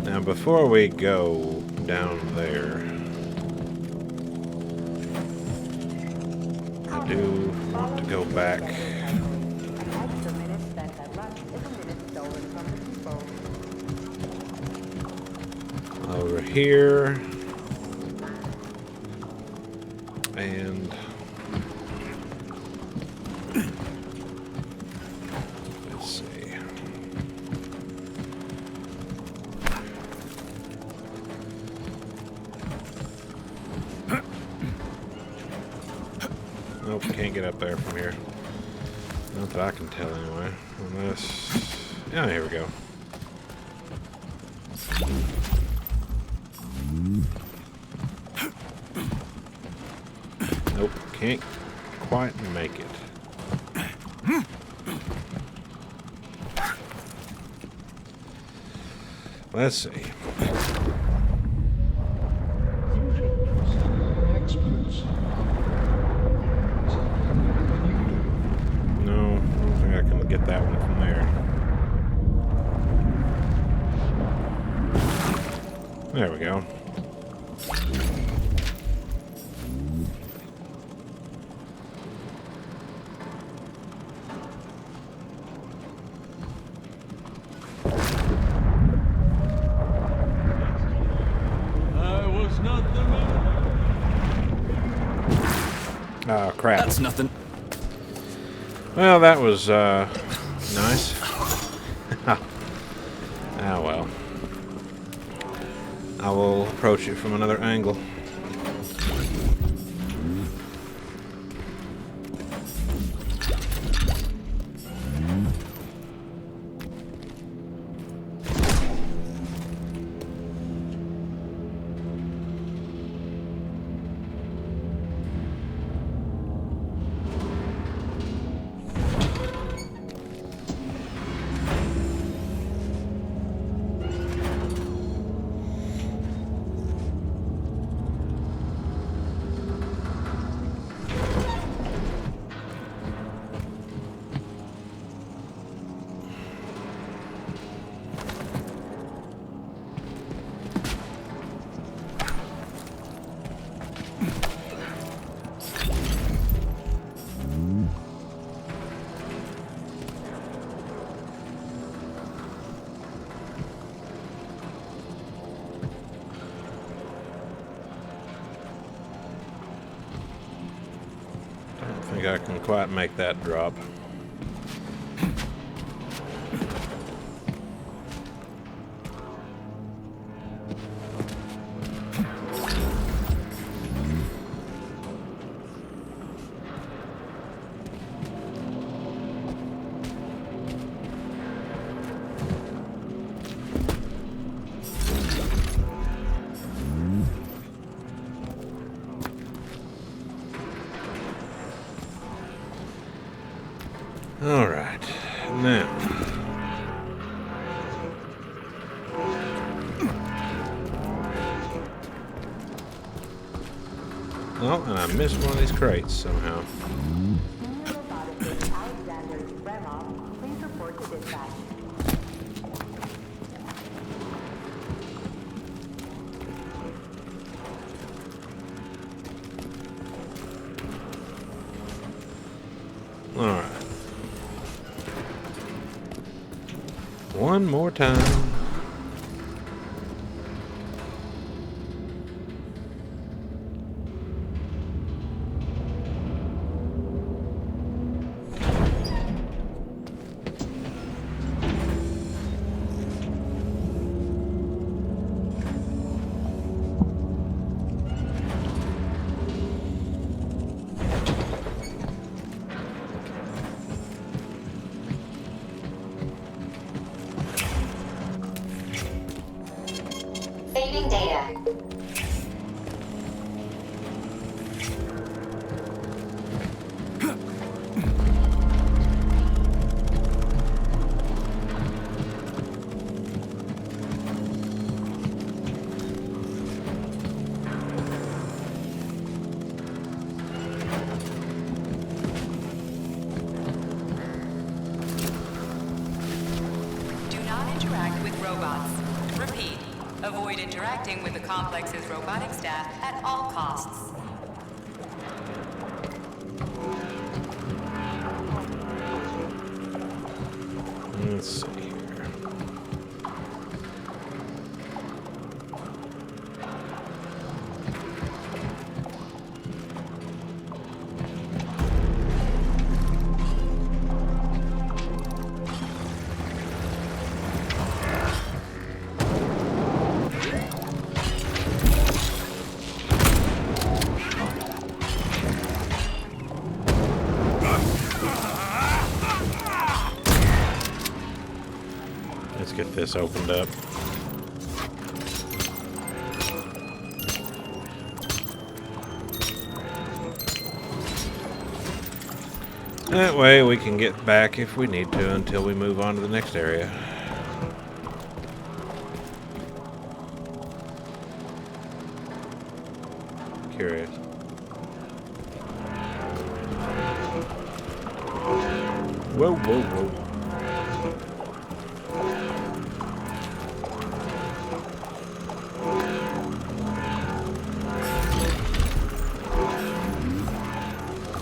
Now, before we go down there, I do want to go back. Over here, and let's see. Nope, can't get up there from here. Not that I can tell anyway. Unless, yeah, here we go. Nope, can't quite make it. Let's see. No, I don't think I can get that one from there. There we go. Oh, crap. That's nothing. Well, that was, nice. Ah, well. I will approach it from another angle. I can quite make that drop. All right, now. Oh, and I missed one of these crates somehow. Please report to dispatch. All right. One more time. Saving data. Do not interact with robots. Repeat. Avoid interacting with the complex's robotic staff at all costs. Let's see here. Let's get this opened up. That way we can get back if we need to until we move on to the next area. Curious. Whoa, whoa, whoa.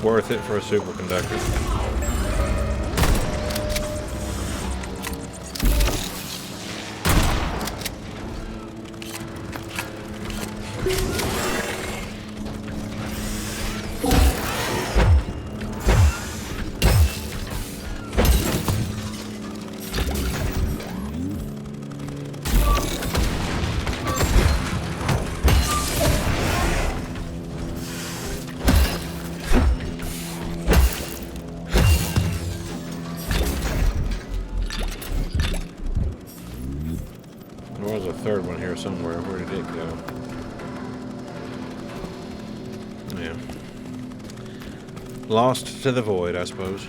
Worth it for a superconductor. There was a third one here somewhere. Where did it go? Yeah. Lost to the void, I suppose.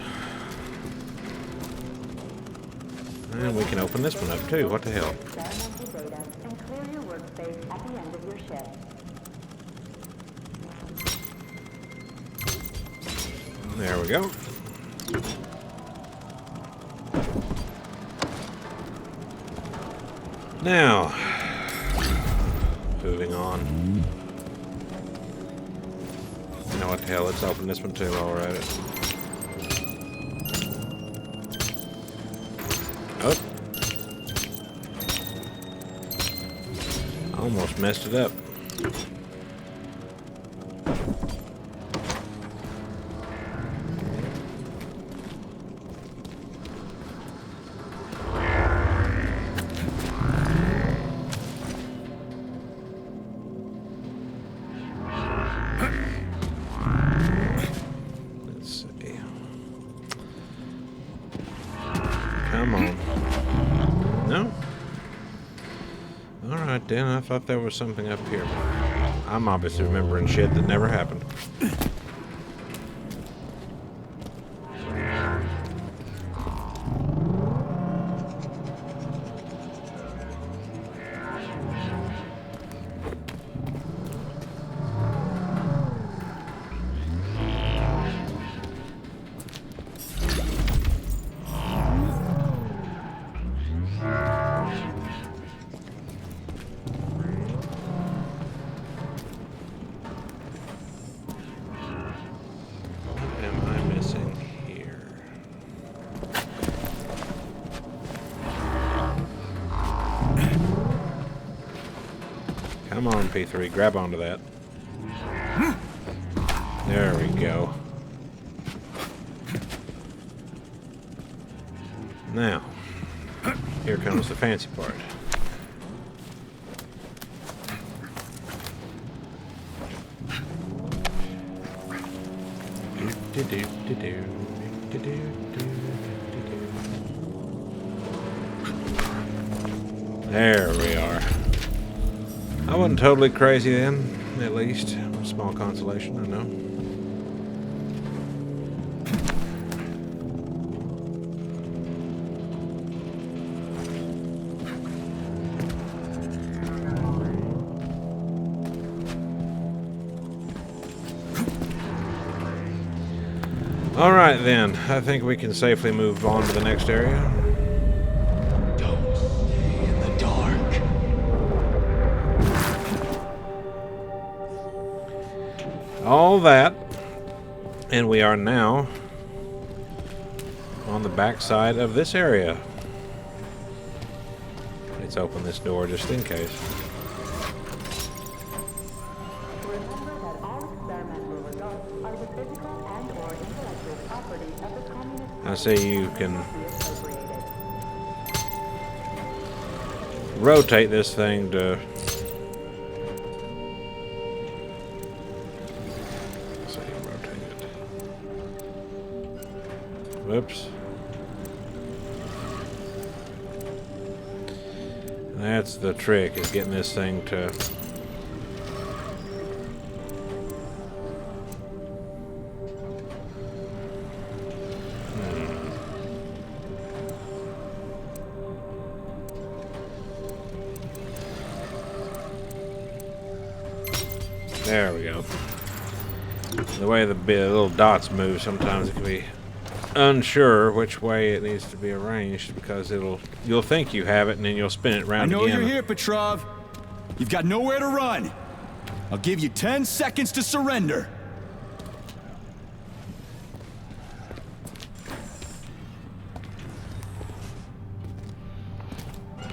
And we can open this one up too. What the hell? Experimental data and clear your workspace at the end of your shift. There we go. Now, moving on. You know what the hell? Let's open this one too while we're at it. Oh. Almost messed it up. No? Alright then, I thought there was something up here. I'm obviously remembering shit that never happened. Come on, P3, grab onto that. There we go. Now, here comes the fancy part. There we are. I wasn't totally crazy then, at least. Small consolation, I know. Alright then, I think we can safely move on to the next area. Don't stay in the dark. All that, and we are now on the back side of this area. Let's open this door just in case. Remember that all experimental results are the physical and/or intellectual property of the communist. I see you can rotate this thing to whoops. That's the trick, is getting this thing to... There we go. The way the little dots move, sometimes it can be unsure which way it needs to be arranged, because you'll think you have it and then you'll spin it round again. I know you're here, Petrov. You've got nowhere to run. I'll give you 10 seconds to surrender.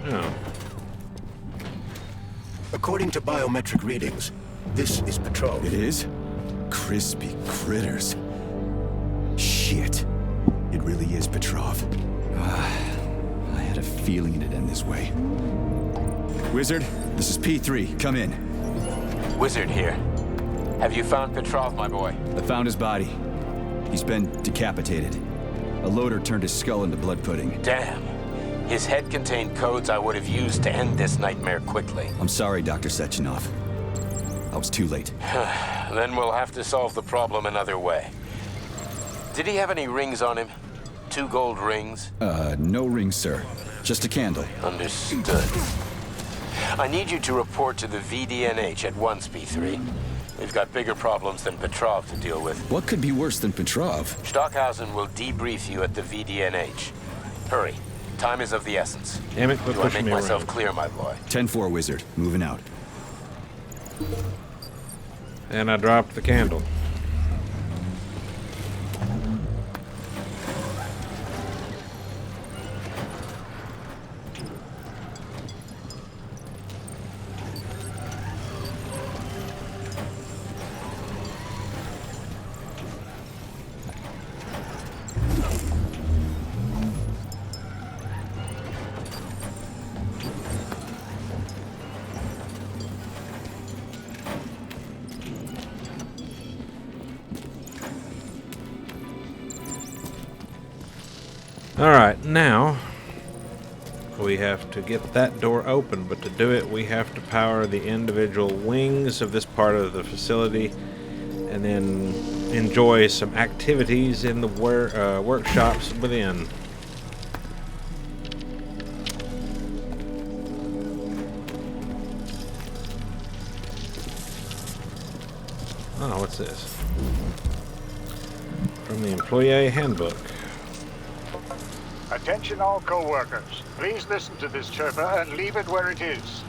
Oh. According to biometric readings, this is Petrov. It is? Crispy critters. Shit. It really is Petrov. I had a feeling it'd end this way. Wizard, this is P3. Come in. Wizard here. Have you found Petrov, my boy? I found his body. He's been decapitated. A loader turned his skull into blood pudding. Damn. His head contained codes I would have used to end this nightmare quickly. I'm sorry, Dr. Sechenov. I was too late. Then we'll have to solve the problem another way. Did he have any rings on him? 2 gold rings? No rings, sir. Just a candle. Understood. I need you to report to the VDNH at once, P3. We've got bigger problems than Petrov to deal with. What could be worse than Petrov? Stockhausen will debrief you at the VDNH. Hurry. Time is of the essence. Damn it, quit Do I pushing make me myself around. clear, my boy? 10-4, Wizard. Moving out. And I dropped the candle. Alright, now we have to get that door open, but to do it we have to power the individual wings of this part of the facility and then enjoy some activities in the workshops within. Oh, what's this? From the Employee Handbook. Attention all co-workers. Please listen to this chirper and leave it where it is.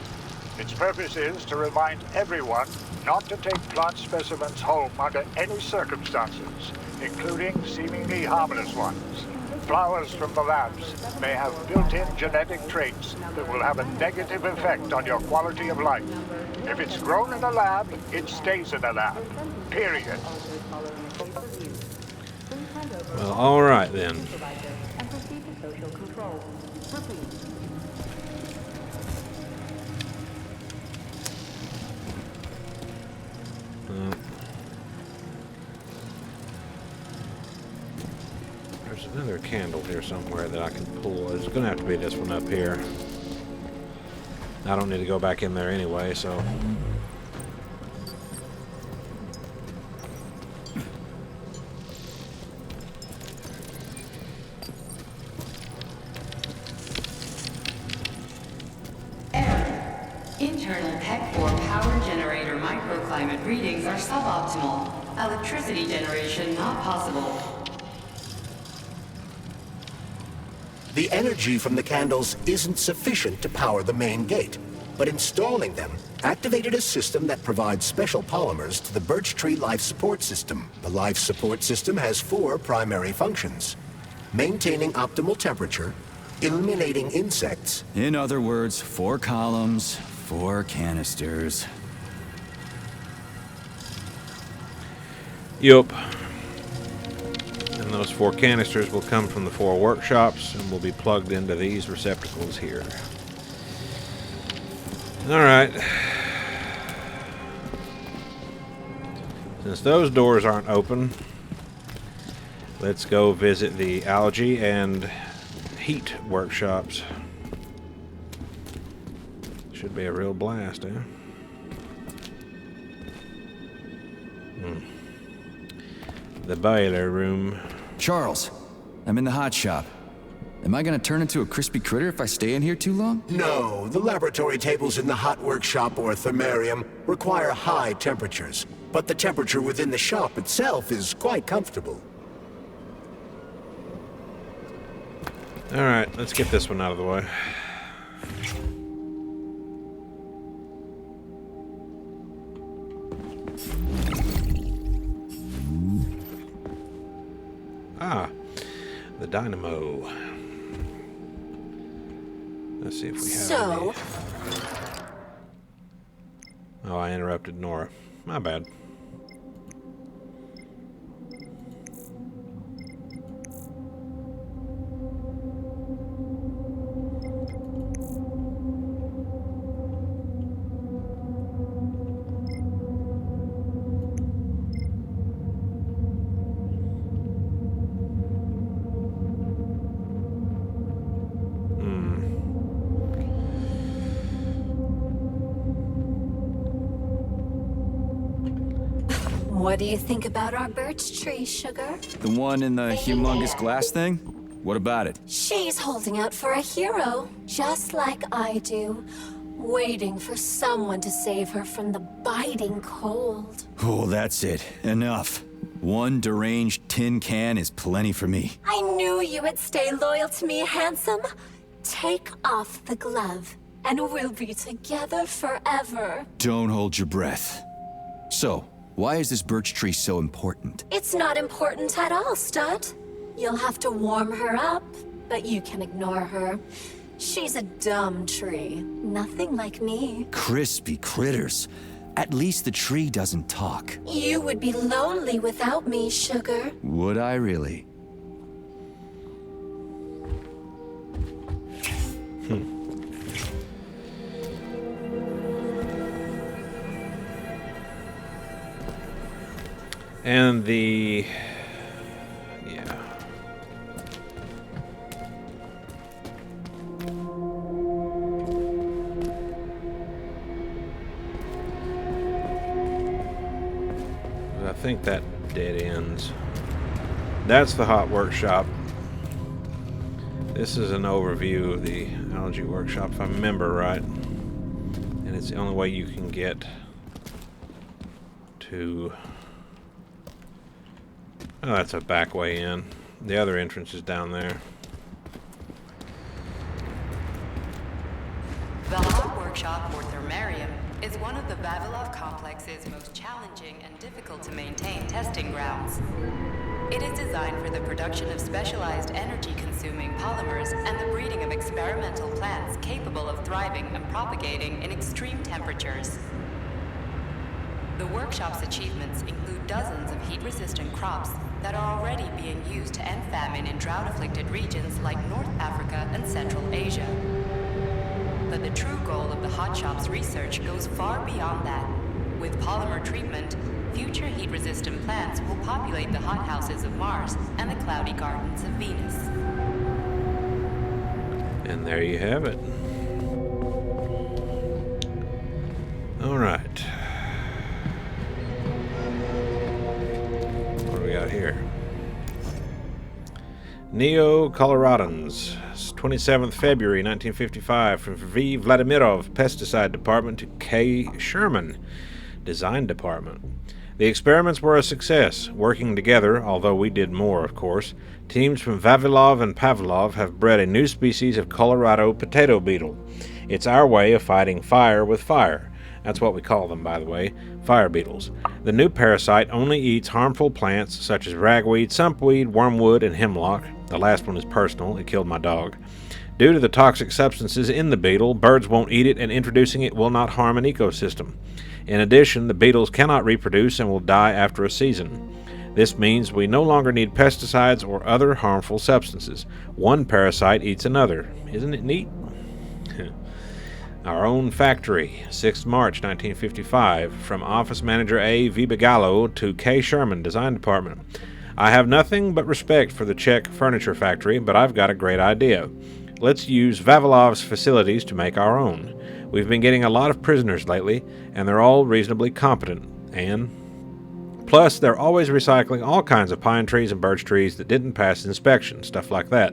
Its purpose is to remind everyone not to take plant specimens home under any circumstances, including seemingly harmless ones. Flowers from the labs may have built-in genetic traits that will have a negative effect on your quality of life. If it's grown in a lab, it stays in a lab. Period. Well, all right then. There's another candle here somewhere that I can pull. It's going to have to be this one up here. I don't need to go back in there anyway, so... Internal PEC 4 power generator microclimate readings are suboptimal. Electricity generation not possible. The energy from the candles isn't sufficient to power the main gate, but installing them activated a system that provides special polymers to the birch tree life support system. The life support system has 4 primary functions: maintaining optimal temperature, eliminating insects. In other words, 4 columns, 4 canisters. Yup. And those 4 canisters will come from the 4 workshops and will be plugged into these receptacles here. Alright. Since those doors aren't open, let's go visit the algae and heat workshops. Should be a real blast, eh? The boiler room. Charles, I'm in the hot shop. Am I gonna turn into a crispy critter if I stay in here too long? No, the laboratory tables in the hot workshop or thermarium require high temperatures, but the temperature within the shop itself is quite comfortable. Alright, let's get this one out of the way. Ah, the dynamo. Let's see if we have any. Oh, I interrupted Nora. My bad. What do you think about our birch tree, Sugar? The one in the humongous glass thing? What about it? She's holding out for a hero, just like I do. Waiting for someone to save her from the biting cold. Oh, that's it. Enough. One deranged tin can is plenty for me. I knew you would stay loyal to me, handsome. Take off the glove, and we'll be together forever. Don't hold your breath. So, why is this birch tree so important? It's not important at all, Stud. You'll have to warm her up, but you can ignore her. She's a dumb tree. Nothing like me. Crispy critters. At least the tree doesn't talk. You would be lonely without me, Sugar. Would I really? And the... yeah. think that dead ends. That's the hot workshop. This is an overview of the algae workshop, if I remember right. And it's the only way you can get to... Oh, that's a back way in. The other entrance is down there. The hot workshop, or thermarium, is one of the Vavilov complex's most challenging and difficult to maintain testing grounds. It is designed for the production of specialized energy-consuming polymers and the breeding of experimental plants capable of thriving and propagating in extreme temperatures. The workshop's achievements include dozens of heat-resistant crops that are already being used to end famine in drought-afflicted regions like North Africa and Central Asia. But the true goal of the hot shop's research goes far beyond that. With polymer treatment, future heat-resistant plants will populate the hothouses of Mars and the cloudy gardens of Venus. And there you have it. All right. What do we got here? Neo Coloradans, 27th February 1955, from V. Vladimirov, Pesticide Department, to K. Sherman, Design Department. The experiments were a success, working together, although we did more, of course. Teams from Vavilov and Pavlov have bred a new species of Colorado potato beetle. It's our way of fighting fire with fire. That's what we call them, by the way, fire beetles. The new parasite only eats harmful plants such as ragweed, sumpweed, wormwood, and hemlock. The last one is personal. It killed my dog. Due to the toxic substances in the beetle, birds won't eat it, and introducing it will not harm an ecosystem. In addition, the beetles cannot reproduce and will die after a season. This means we no longer need pesticides or other harmful substances. One parasite eats another. Isn't it neat? Our own factory, 6th March 1955, from Office Manager A. V. Bigallo to K. Sherman, Design Department. I have nothing but respect for the Czech furniture factory, but I've got a great idea. Let's use Vavilov's facilities to make our own. We've been getting a lot of prisoners lately, and they're all reasonably competent. And plus, they're always recycling all kinds of pine trees and birch trees that didn't pass inspection, stuff like that.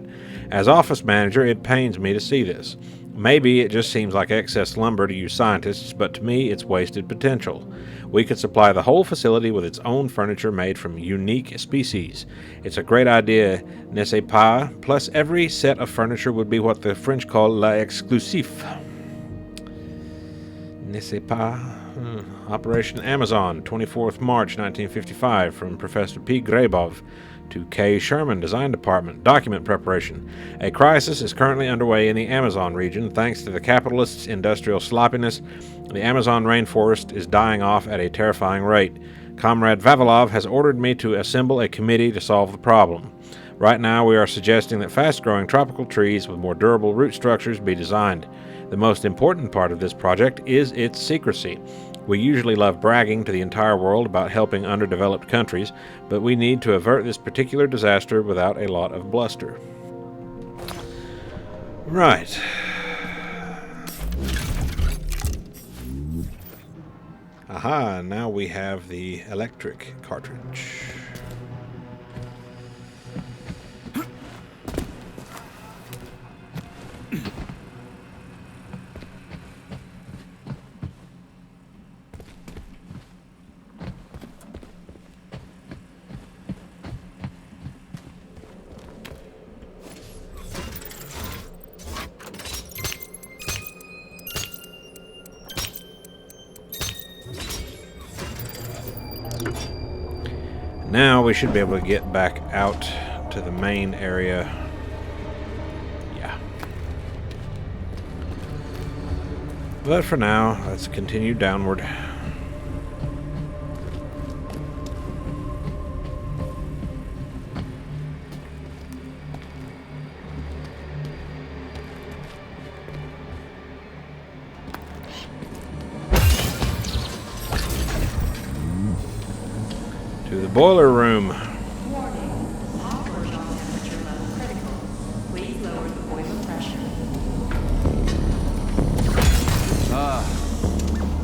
As office manager, it pains me to see this. Maybe it just seems like excess lumber to you scientists, but to me it's wasted potential. We could supply the whole facility with its own furniture made from unique species. It's a great idea, n'est-ce pas? Plus every set of furniture would be what the French call la exclusif. N'est-ce pas? Operation Amazon, 24th March 1955, from Professor P. Grebov to K. Sherman, Design Department. Document preparation. A crisis is currently underway in the Amazon region. Thanks to the capitalists' industrial sloppiness, the Amazon rainforest is dying off at a terrifying rate. Comrade Vavilov has ordered me to assemble a committee to solve the problem. Right now, we are suggesting that fast-growing tropical trees with more durable root structures be designed. The most important part of this project is its secrecy. We usually love bragging to the entire world about helping underdeveloped countries, but we need to avert this particular disaster without a lot of bluster. Right. Aha, now we have the electric cartridge. Now we should be able to get back out to the main area. Yeah. But for now, let's continue downward. To the boiler room. Warning. Hot workshop temperature level critical. Please lower the boiler pressure.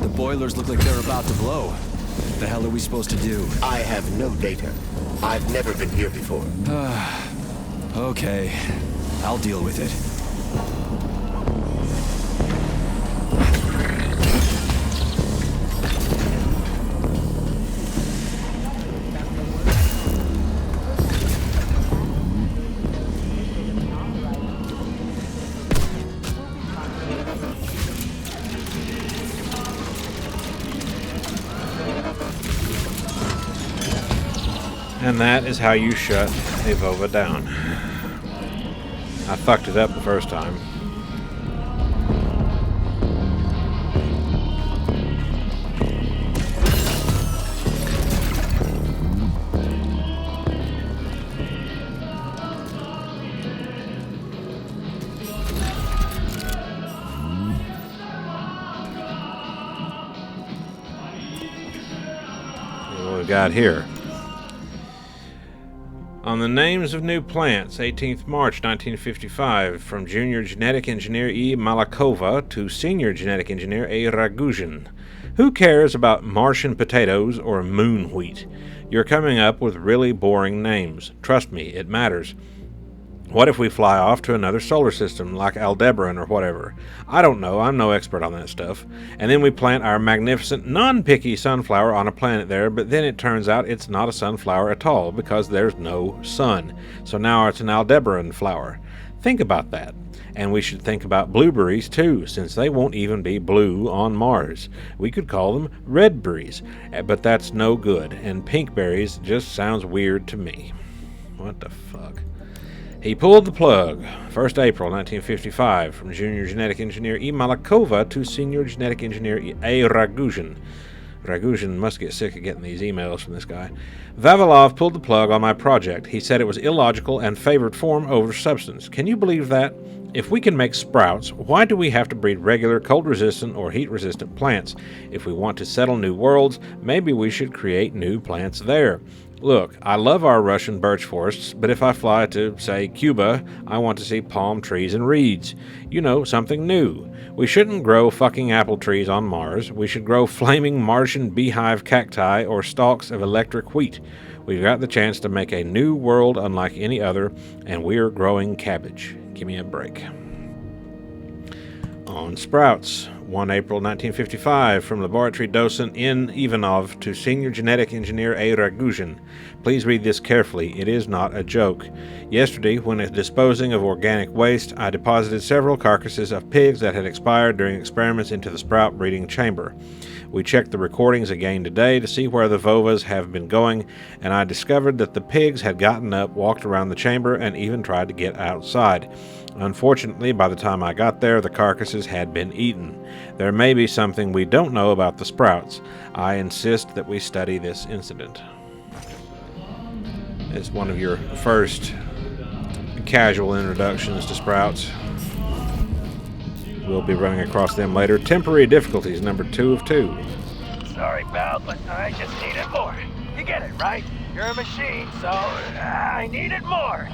The boilers look like they're about to blow. What the hell are we supposed to do? I have no data. I've never been here before. Okay. I'll deal with it. And that is how you shut a Vova down. I fucked it up the first time. What we got here? On the names of new plants, 18th March 1955, from Junior Genetic Engineer E. Malakova to Senior Genetic Engineer A. Raguzhin. Who cares about Martian potatoes or moon wheat? You're coming up with really boring names. Trust me, it matters. What if we fly off to another solar system, like Aldebaran or whatever? I don't know, I'm no expert on that stuff. And then we plant our magnificent, non-picky sunflower on a planet there, but then it turns out it's not a sunflower at all, because there's no sun. So now it's an Aldebaran flower. Think about that. And we should think about blueberries too, since they won't even be blue on Mars. We could call them redberries, but that's no good, and pinkberries just sounds weird to me. What the fuck? He pulled the plug. 1st April 1955, from Junior Genetic Engineer E. Malakova to Senior Genetic Engineer A. Raguzhin. Raguzhin must get sick of getting these emails from this guy. Vavilov pulled the plug on my project. He said it was illogical and favored form over substance. Can you believe that? If we can make sprouts, why do we have to breed regular cold-resistant or heat-resistant plants? If we want to settle new worlds, maybe we should create new plants there. Look, I love our Russian birch forests, but if I fly to, say, Cuba, I want to see palm trees and reeds. You know, something new. We shouldn't grow fucking apple trees on Mars. We should grow flaming Martian beehive cacti or stalks of electric wheat. We've got the chance to make a new world unlike any other, and we're growing cabbage. Give me a break. On sprouts, 1 April 1955, from laboratory docent N. Ivanov to Senior Genetic Engineer A. Raguzhin. Please read this carefully. It is not a joke. Yesterday, when disposing of organic waste, I deposited several carcasses of pigs that had expired during experiments into the sprout breeding chamber. We checked the recordings again today to see where the Vovas have been going, and I discovered that the pigs had gotten up, walked around the chamber, and even tried to get outside. Unfortunately, by the time I got there, the carcasses had been eaten. There may be something we don't know about the sprouts. I insist that we study this incident. It's one of your first casual introductions to sprouts. We'll be running across them later. Temporary difficulties, number 2 of 2. Sorry, pal, but I just needed more. You get it, right? You're a machine, so I needed more.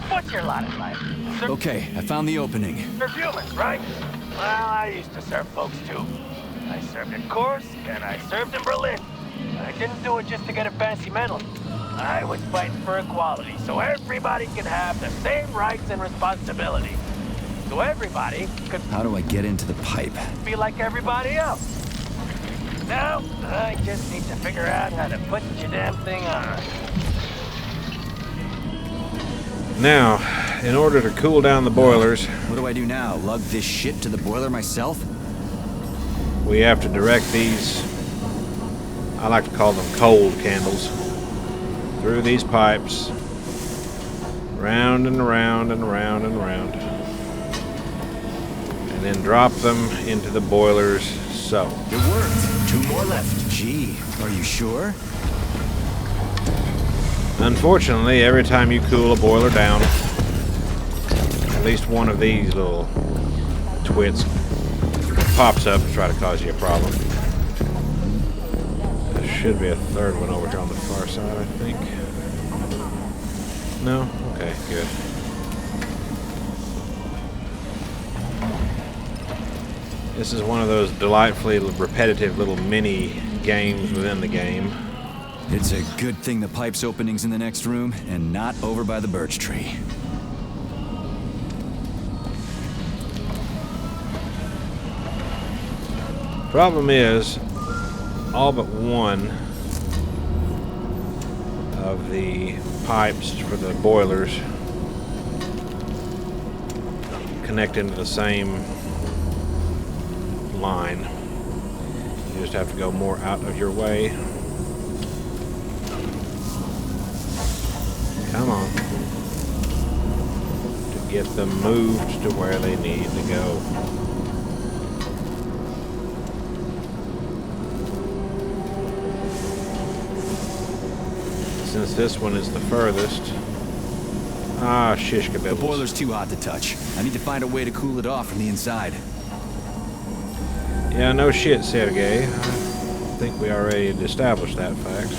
What's your lot in life? Okay, I found the opening. Serve humans, right? Well, I used to serve folks too. I served in Kursk and I served in Berlin. I didn't do it just to get a fancy medal. I was fighting for equality, so everybody can have the same rights and responsibilities. So everybody could... How do I get into the pipe? ...be like everybody else. Now, I just need to figure out how to put your damn thing on. Now, in order to cool down the boilers... What do I do now? Lug this shit to the boiler myself? We have to direct these... I like to call them cold candles. Through these pipes. Round and around and around and around. And then drop them into the boilers, so. It worked. 2 more left. Gee, are you sure? Unfortunately, every time you cool a boiler down, at least one of these little twits pops up to try to cause you a problem. There should be a third one over here on the far side, I think. No? Okay, good. This is one of those delightfully repetitive little mini games within the game. It's a good thing the pipe's opening's in the next room and not over by the birch tree. Problem is, all but one of the pipes for the boilers connect into the same line. You just have to go more out of your way. Come on. To get them moved to where they need to go. Since this one is the furthest. Ah, shish The kabibbles. boiler's too hot to touch. I need to find a way to cool it off from the inside. Yeah, no shit, Sergey. I think we already established that fact.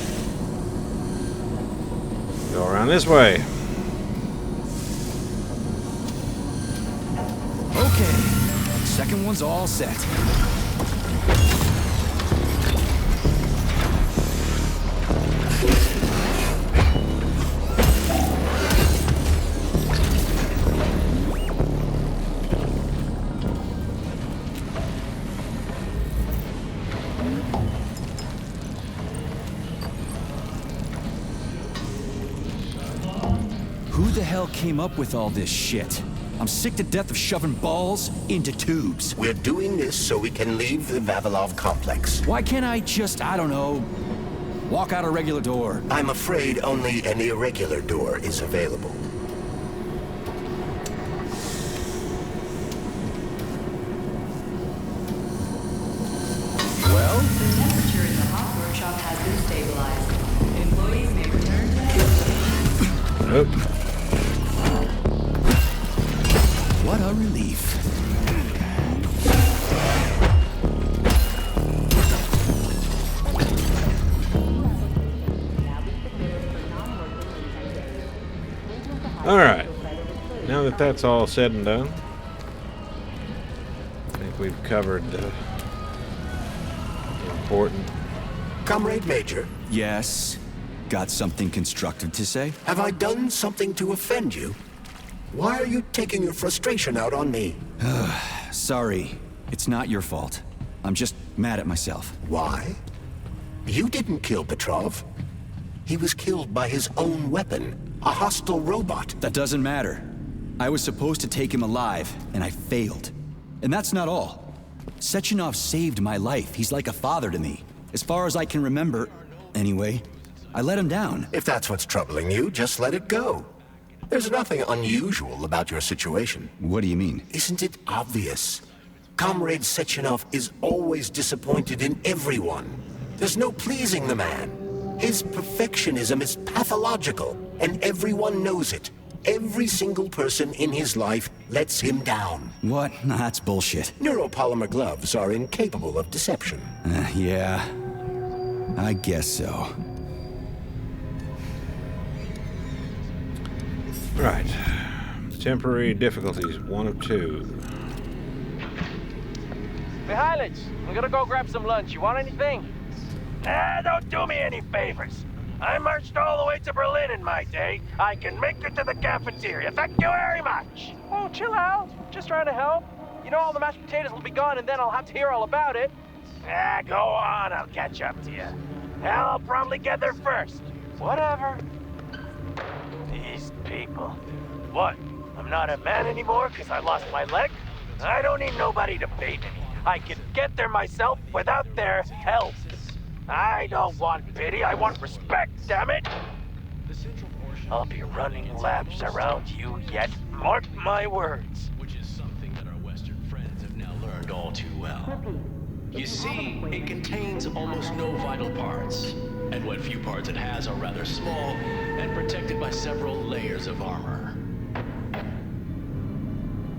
Go around this way. Okay, second one's all set. Who the hell came up with all this shit? I'm sick to death of shoving balls into tubes. We're doing this so we can leave the Vavilov complex. Why can't I just, I don't know, walk out a regular door? I'm afraid only an irregular door is available. The temperature in the hot workshop has been stabilized. Employees may return to Nope. What a relief. Alright. Now that that's all said and done, I think we've covered the important. Comrade Major, Yes? Got something constructive to say? have I done something to offend you? Why are you taking your frustration out on me? Sorry. It's not your fault. I'm just mad at myself. Why? You didn't kill Petrov. He was killed by his own weapon, a hostile robot. That doesn't matter. I was supposed to take him alive, and I failed. And that's not all. Sechenov saved my life. He's like a father to me. As far as I can remember, anyway, I let him down. If that's what's troubling you, just let it go. There's nothing unusual about your situation. What do you mean? Isn't it obvious? Comrade Sechenov is always disappointed in everyone. There's no pleasing the man. His perfectionism is pathological, and everyone knows it. Every single person in his life lets him down. What? Nah, that's bullshit. Neuropolymer gloves are incapable of deception. Yeah. I guess so. Right. Temporary difficulties, 1 of 2. Mihailych, I'm gonna go grab some lunch. You want anything? Don't do me any favors. I marched all the way to Berlin in my day. I can make it to the cafeteria. Thank you very much. Oh, chill out. Just trying to help. You know, all the mashed potatoes will be gone, and then I'll have to hear all about it. Go on. I'll catch up to you. Hell, I'll probably get there first. Whatever. These people. What? I'm not a man anymore because I lost my leg? I don't need nobody to bait me. I can get there myself without their help. I don't want pity, I want respect, damn it! I'll be running laps around you yet, mark my words. Which is something that our Western friends have now learned all too well. You see, it contains almost no vital parts, and what few parts it has are rather small and protected by several layers of armor.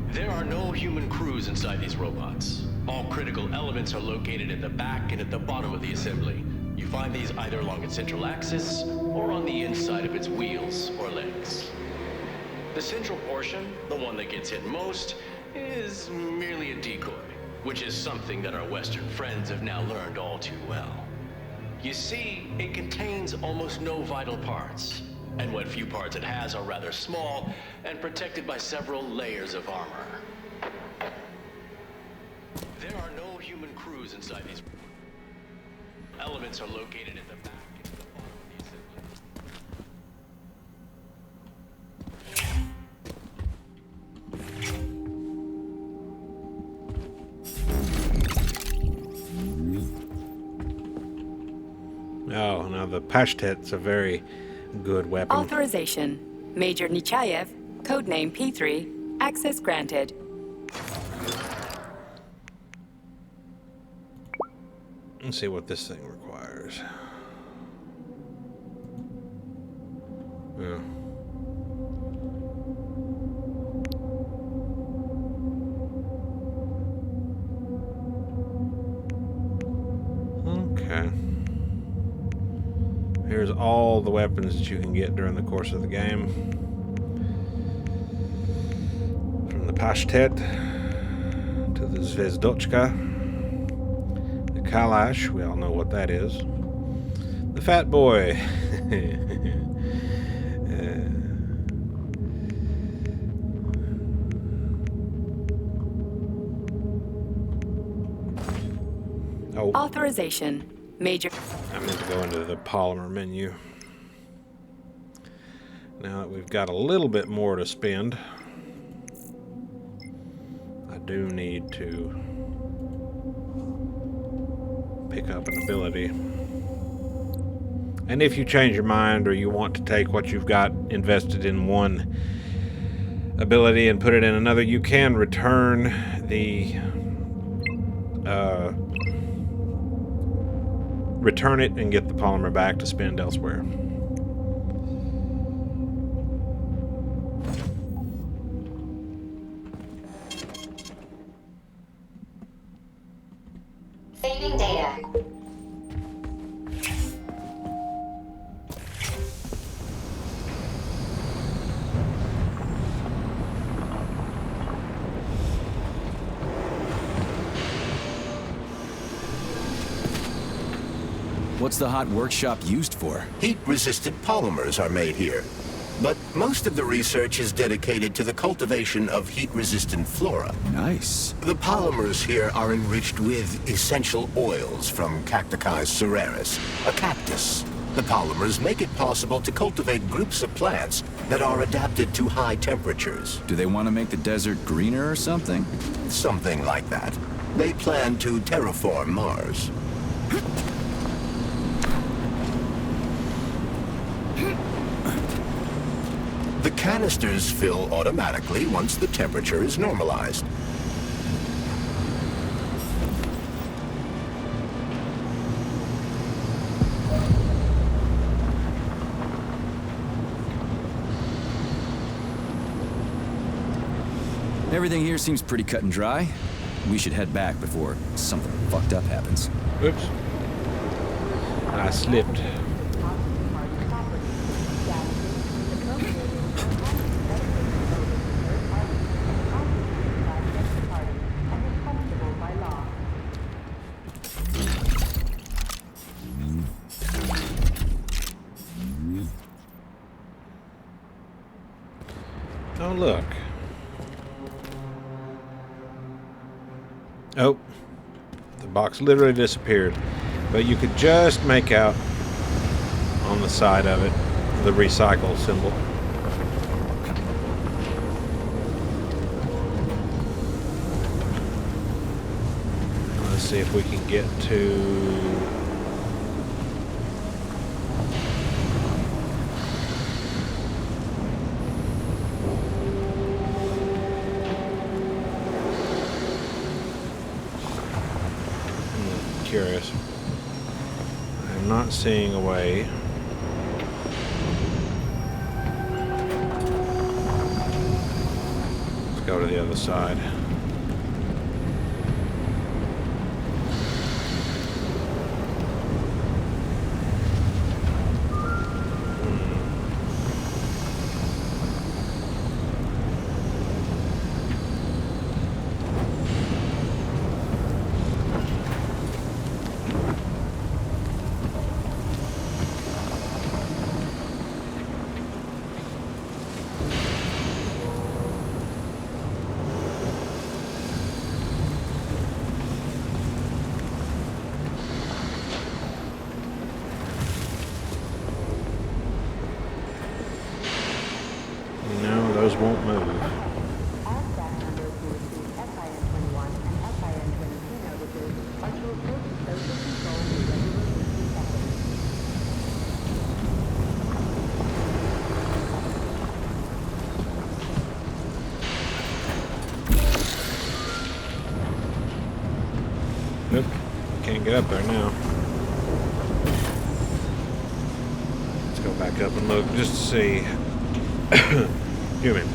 There are no human crews inside these robots. All critical elements are located at the back and at the bottom of the assembly. You find these either along its central axis or on the inside of its wheels or legs. The central portion, the one that gets hit most, is merely a decoy, which is something that our Western friends have now learned all too well. You see, it contains almost no vital parts. And what few parts it has are rather small and protected by several layers of armor. There are no human crews inside these. Elements are located at the back and the bottom of the assembly. Oh, now the Pashtet's a very good weapon. Authorization. Major Nechayev, codename P3, access granted. Let's see what this thing requires. Yeah. Okay. Here's all the weapons that you can get during the course of the game. From the Pashtet to the Zvezdochka, the Kalash, we all know what that is. The Fat Boy. Oh. Authorization. Major. I meant to go into the polymer menu. Now that we've got a little bit more to spend, I do need to pick up an ability. And if you change your mind or you want to take what you've got invested in one ability and put it in another, you can return the return it and get the polymer back to spend elsewhere. Saving data. What's the hot workshop used for? Heat-resistant polymers are made here. But most of the research is dedicated to the cultivation of heat-resistant flora. Nice. The polymers here are enriched with essential oils from Cacticus cereris, a cactus. The polymers make it possible to cultivate groups of plants that are adapted to high temperatures. Do they want to make the desert greener or something? Something like that. They plan to terraform Mars. The canisters fill automatically once the temperature is normalized. Everything here seems pretty cut and dry. We should head back before something fucked up happens. Oops. I slipped. Oh, look. Oh, the box literally disappeared. But you could just make out on the side of it the recycle symbol. Let's see if we can get to... Curious. I'm not seeing a way. Let's go to the other side. Nope. Can't get up there now. Let's go back up and look just to see. Human.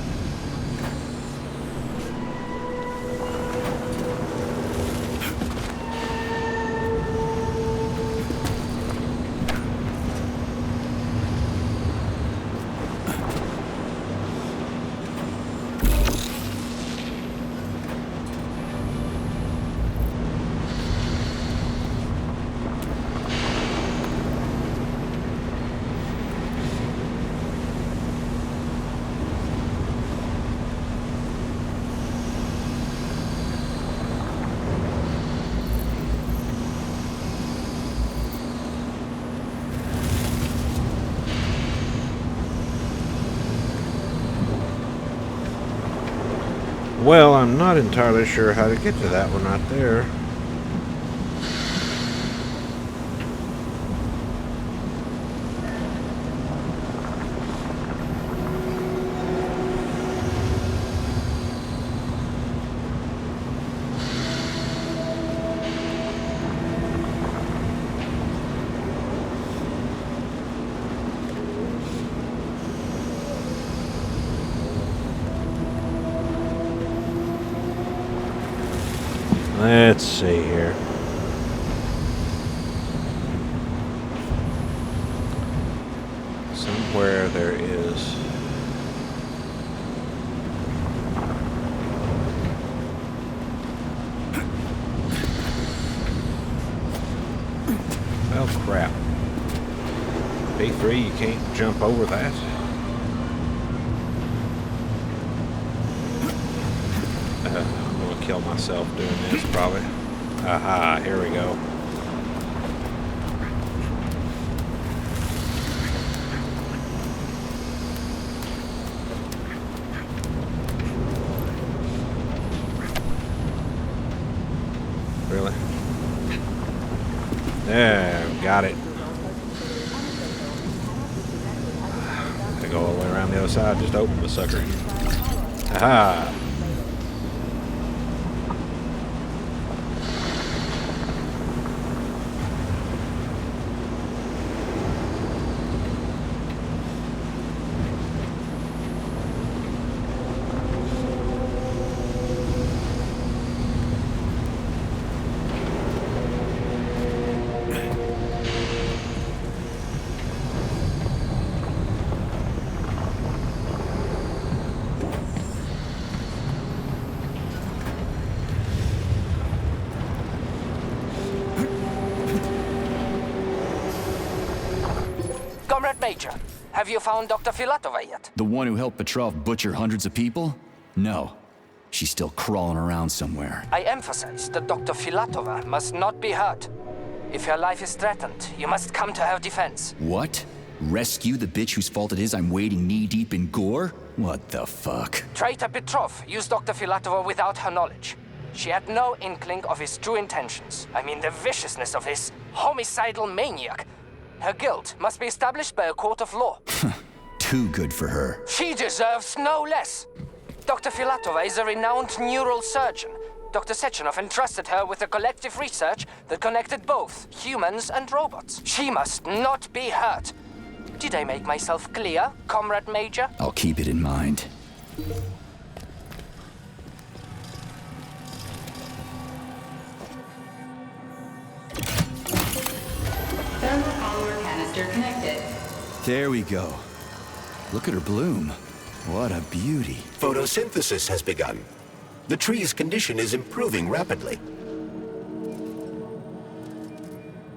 Well, I'm not entirely sure how to get to that one right there. Let's see here. Somewhere there is. Well, crap. B3, you can't jump over that. I'm going to kill myself doing this, probably. Aha, here we go. Really? There, got it. I go all the way around the other side, just open the sucker. Aha! Comrade Major, have you found Dr. Filatova yet? The one who helped Petrov butcher hundreds of people? No. She's still crawling around somewhere. I emphasize that Dr. Filatova must not be hurt. If her life is threatened, you must come to her defense. What? Rescue the bitch whose fault it is I'm wading knee-deep in gore? What the fuck? Traitor Petrov used Dr. Filatova without her knowledge. She had no inkling of his true intentions. I mean, the viciousness of this homicidal maniac. Her guilt must be established by a court of law. Too good for her. She deserves no less. Dr. Filatova is a renowned neural surgeon. Dr. Sechenov entrusted her with a collective research that connected both humans and robots. She must not be hurt. Did I make myself clear, Comrade Major? I'll keep it in mind. Thermal polymer canister connected. There we go. Look at her bloom. What a beauty. Photosynthesis has begun. The tree's condition is improving rapidly.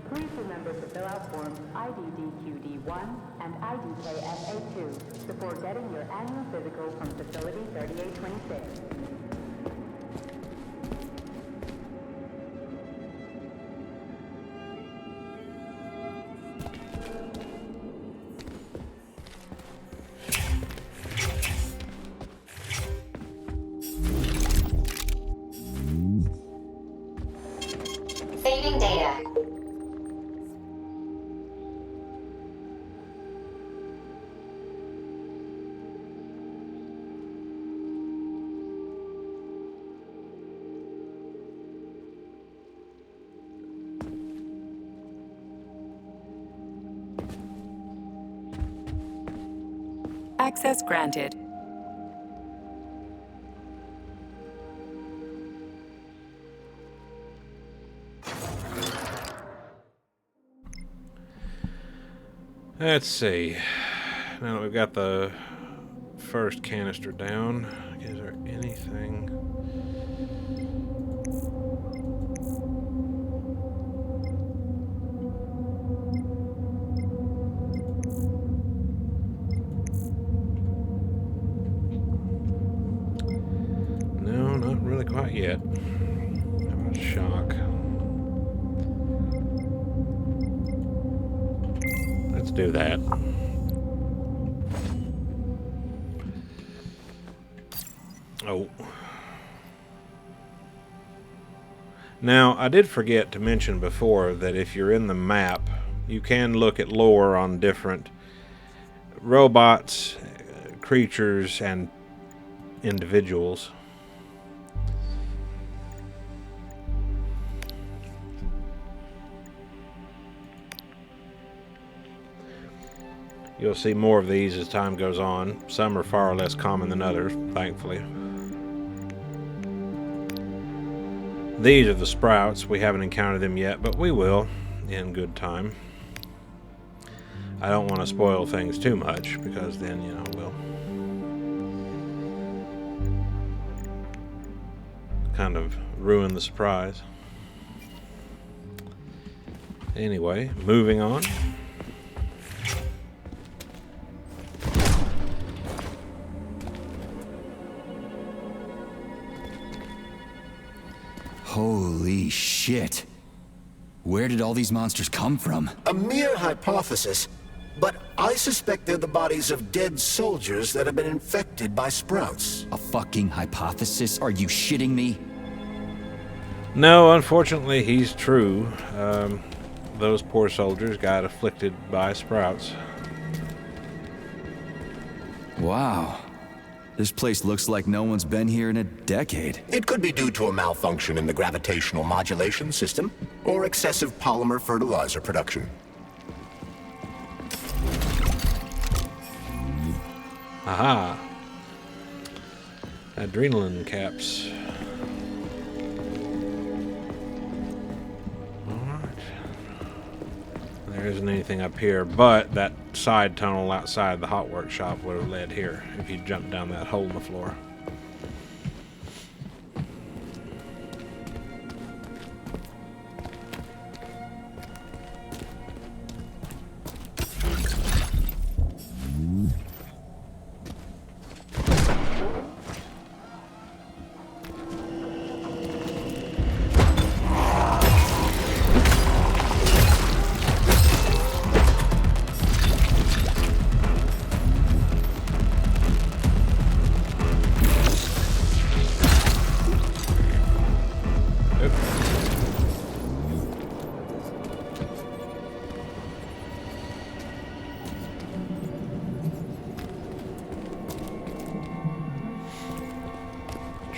Please remember to fill out forms IDDQD1 and IDKFA2 before getting your annual physical from Facility 3826. Saving data. Access granted. Let's see. Now that we've got the first canister down, is there anything? No, not really quite yet. How about shock? Let's do that. Oh. Now, I did forget to mention before that if you're in the map, you can look at lore on different robots, creatures, and individuals. You'll see more of these as time goes on. Some are far less common than others, thankfully. These are the sprouts. We haven't encountered them yet, but we will in good time. I don't want to spoil things too much because then, you know, we'll kind of ruin the surprise. Anyway, moving on. Holy shit. Where did all these monsters come from? A mere hypothesis, but I suspect they're the bodies of dead soldiers that have been infected by sprouts. A fucking hypothesis? Are you shitting me? No, unfortunately, he's true. Those poor soldiers got afflicted by sprouts. Wow. This place looks like no one's been here in a decade. It could be due to a malfunction in the gravitational modulation system, or excessive polymer fertilizer production. Aha! Adrenaline caps. Alright. There isn't anything up here, but that side tunnel outside the hot workshop would have led here if you jumped down that hole in the floor.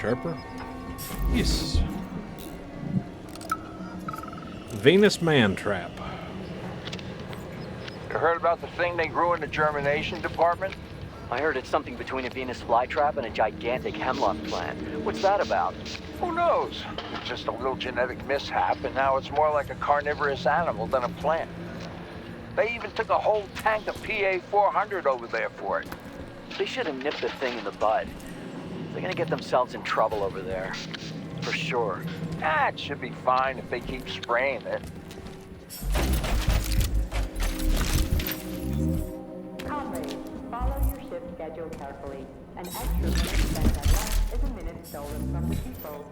Chirper? Yes. Venus man trap. You heard about the thing they grew in the germination department? I heard it's something between a Venus flytrap and a gigantic hemlock plant. What's that about? Who knows? It's just a little genetic mishap, and now it's more like a carnivorous animal than a plant. They even took a whole tank of PA-400 over there for it. They should have nipped the thing in the bud. They're gonna get themselves in trouble over there. For sure. It should be fine if they keep spraying it. Comrades, follow your shift schedule carefully. An extra minute spent at lunch is a minute stolen from the depot.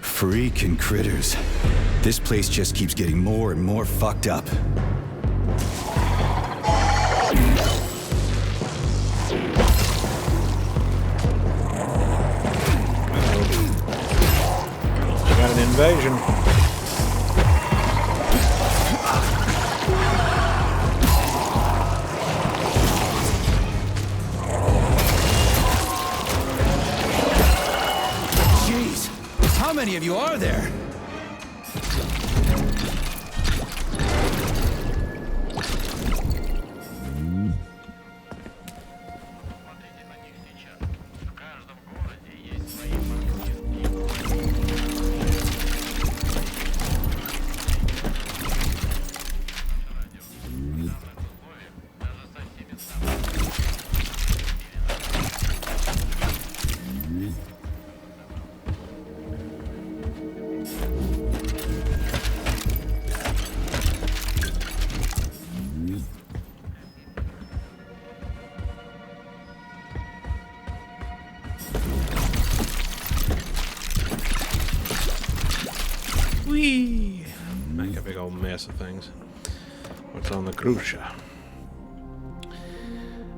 Freaking critters. This place just keeps getting more and more fucked up. Got an invasion. many of you are there? Whee! Make a big old mess of things. What's on the Krusha?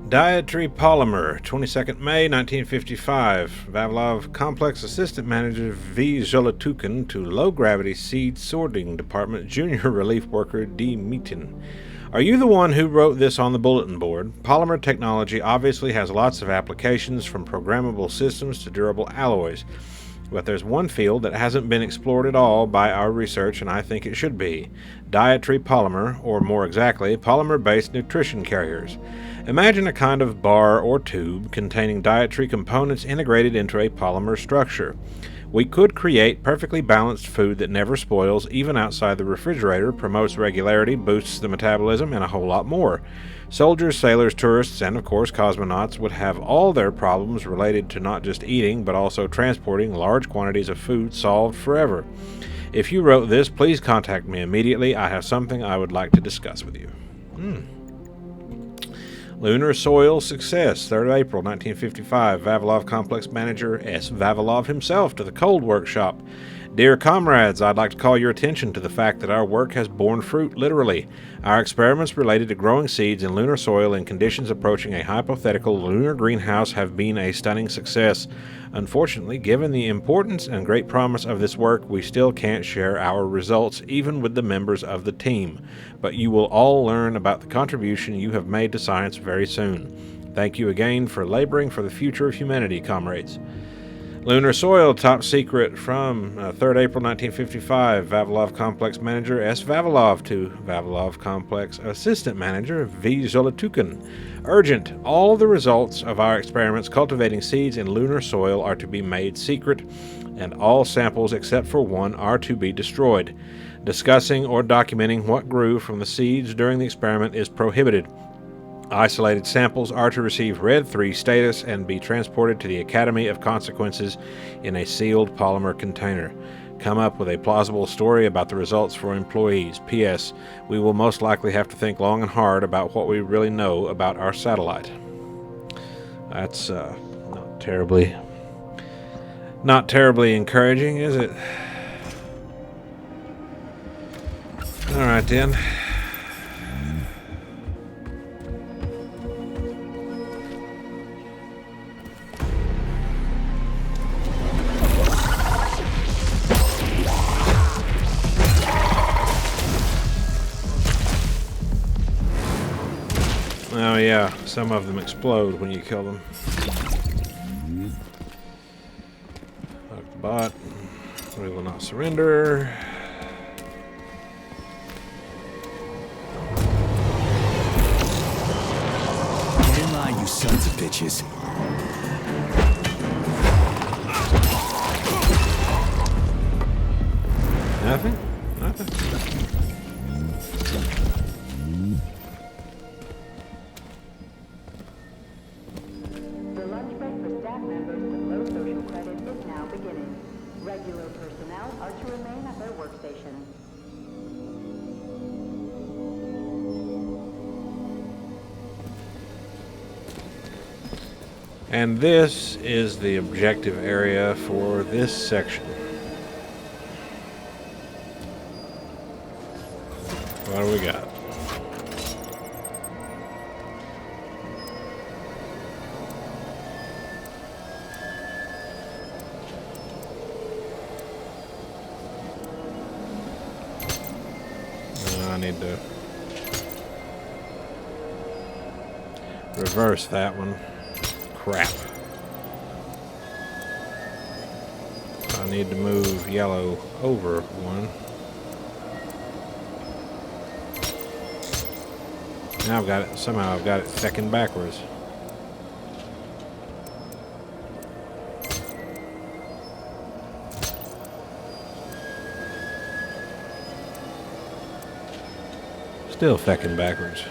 Dietary Polymer, 22nd May 1955. Vavilov Complex Assistant Manager V. Zolotukhin to Low Gravity Seed Sorting Department Junior Relief Worker D. Meaton. Are you the one who wrote this on the bulletin board? Polymer technology obviously has lots of applications, from programmable systems to durable alloys. But there's one field that hasn't been explored at all by our research, and I think it should be. Dietary polymer, or more exactly, polymer-based nutrition carriers. Imagine a kind of bar or tube containing dietary components integrated into a polymer structure. We could create perfectly balanced food that never spoils, even outside the refrigerator, promotes regularity, boosts the metabolism, and a whole lot more. Soldiers, sailors, tourists, and of course cosmonauts would have all their problems related to not just eating, but also transporting large quantities of food solved forever. If you wrote this, please contact me immediately. I have something I would like to discuss with you. Lunar Soil Success, 3rd April 1955. Vavilov Complex Manager S. Vavilov himself to the Cold Workshop. Dear comrades, I'd like to call your attention to the fact that our work has borne fruit, literally. Our experiments related to growing seeds in lunar soil in conditions approaching a hypothetical lunar greenhouse have been a stunning success. Unfortunately, given the importance and great promise of this work, we still can't share our results, even with the members of the team. But you will all learn about the contribution you have made to science very soon. Thank you again for laboring for the future of humanity, comrades. Lunar Soil, top secret, from 3rd April 1955. Vavilov Complex Manager S. Vavilov to Vavilov Complex Assistant Manager V. Zolotukhin. Urgent. All the results of our experiments cultivating seeds in lunar soil are to be made secret, and all samples except for one are to be destroyed. Discussing or documenting what grew from the seeds during the experiment is prohibited. Isolated samples are to receive Red 3 status and be transported to the Academy of Consequences in a sealed polymer container. Come up with a plausible story about the results for employees. P.S. We will most likely have to think long and hard about what we really know about our satellite. That's not terribly encouraging, is it? All right then. Oh yeah, some of them explode when you kill them. Fuck the bot. We will not surrender. Get in line, you sons of bitches. Nothing? Nothing. The lunch break for staff members with low social credit is now beginning. Regular personnel are to remain at their workstations. And this is the objective area for this section. What do we got? I need to reverse that one. Crap. I need to move yellow over one. Now I've got it, somehow I've got it second backwards. Still feckin' backwards.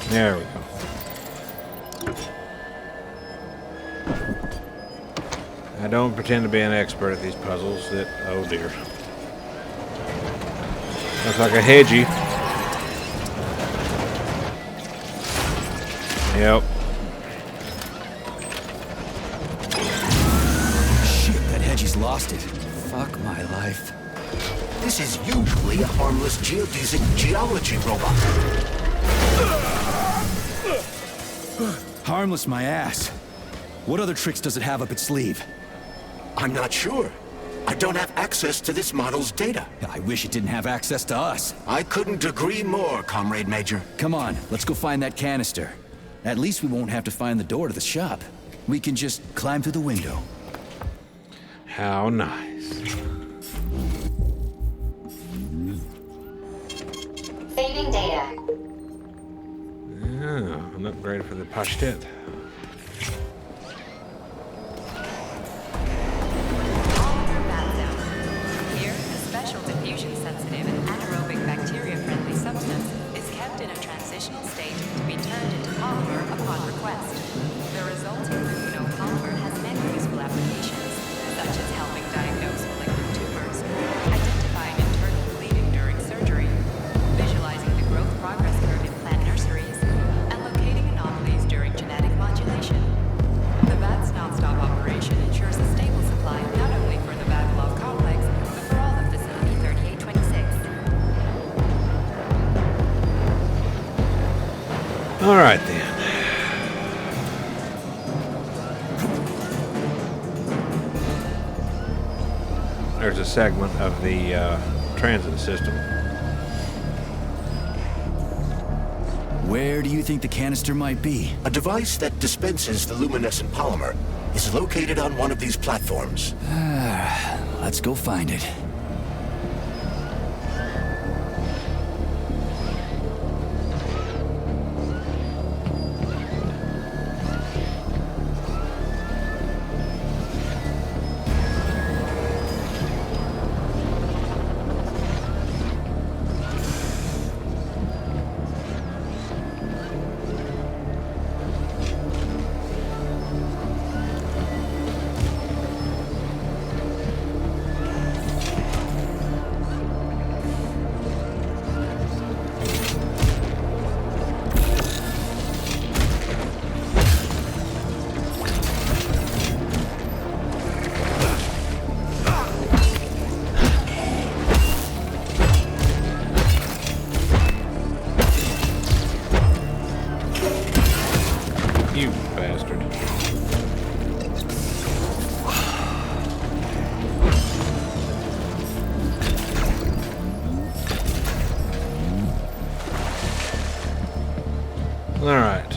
There we go. I don't pretend to be an expert at these puzzles. Oh dear. Looks like a hedgie. Yep. Shit, that hedgie's lost it. Fuck my life. This is usually a harmless geodesic geology robot. Harmless my ass. What other tricks does it have up its sleeve? I'm not sure. I don't have access to this model's data. I wish it didn't have access to us. I couldn't agree more, Comrade Major. Come on, let's go find that canister. At least we won't have to find the door to the shop. We can just climb through the window. How nice. Saving data. Yeah, an upgrade for the pashtet. Here, a special diffusion-sensitive and anaerobic bacteria-friendly substance is kept in a transitional state to be turned into polymer upon request. The resulting luminopolymer has many useful applications, such as helping diagnose malignant tumors, identifying internal bleeding during surgery, visualizing the growth progress curve in plant nurseries, and locating anomalies during genetic modulation. The VAT's non-stop operation ensures a stable supply not only for the Vavilov complex, but for all of Facility 3826. All right then. There's a segment of the transit system. Where do you think the canister might be? A device that dispenses the luminescent polymer is located on one of these platforms. Let's go find it. You bastard. All right.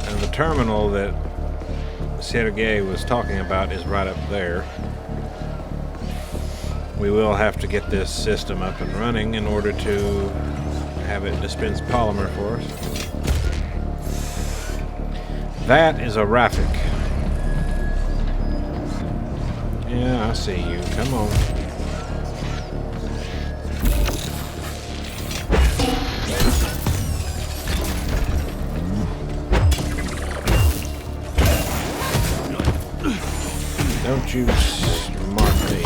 And the terminal that Sergei was talking about is right up there. We will have to get this system up and running in order to have it dispense polymer for us. That is a Raffic. Yeah, I see you. Come on. Don't you smart me.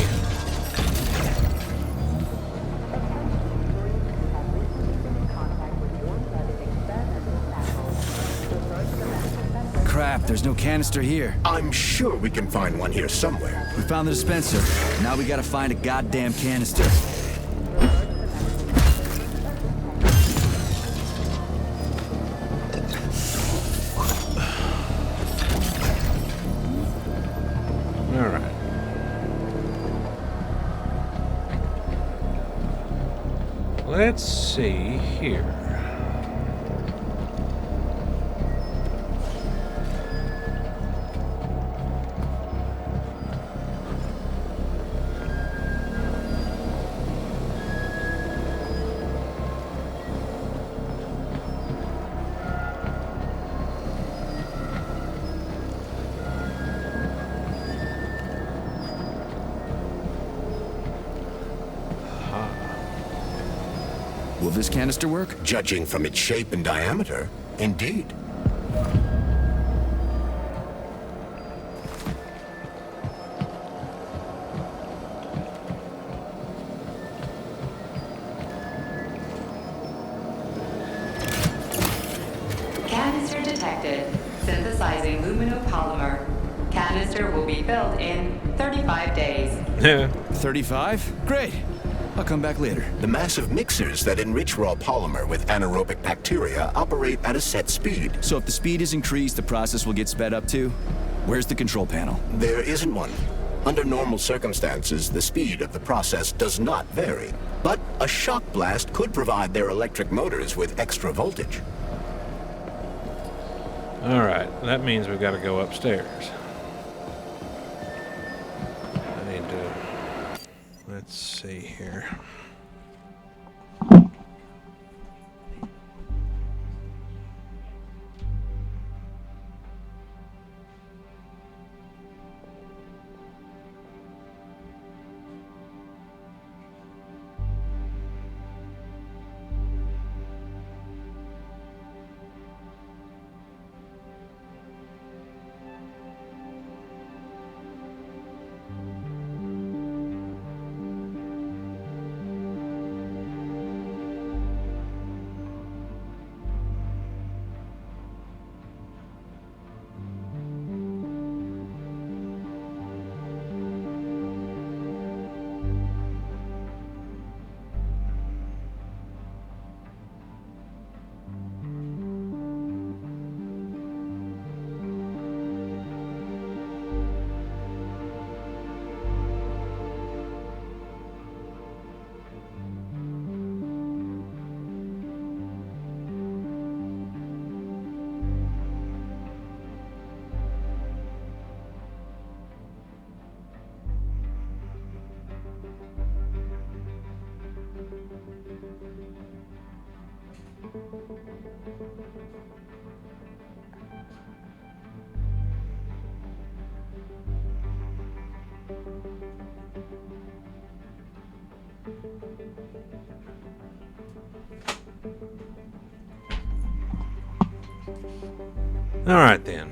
Crap, there's no canister here. I'm sure we can find one here somewhere. We found the dispenser. Now we gotta find a goddamn canister. Alright. Let's see here. Will this canister work? Judging from its shape and diameter, indeed. Canister detected. Synthesizing luminopolymer. Canister will be filled in 35 days. 35? Great. I'll come back later. The massive mixers that enrich raw polymer with anaerobic bacteria operate at a set speed. So if the speed is increased, the process will get sped up too? Where's the control panel? There isn't one. Under normal circumstances, the speed of the process does not vary. But a shock blast could provide their electric motors with extra voltage. Alright, that means we've got to go upstairs. I need to... Let's see here. All right then.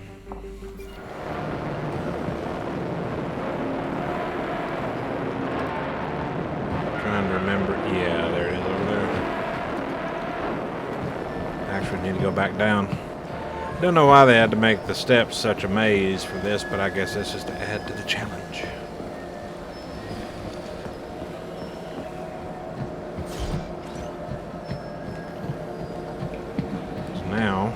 Trying to remember. Yeah, there it is over there. Actually, need to go back down. Don't know why they had to make the steps such a maze for this, but I guess that's just to add to the challenge. So now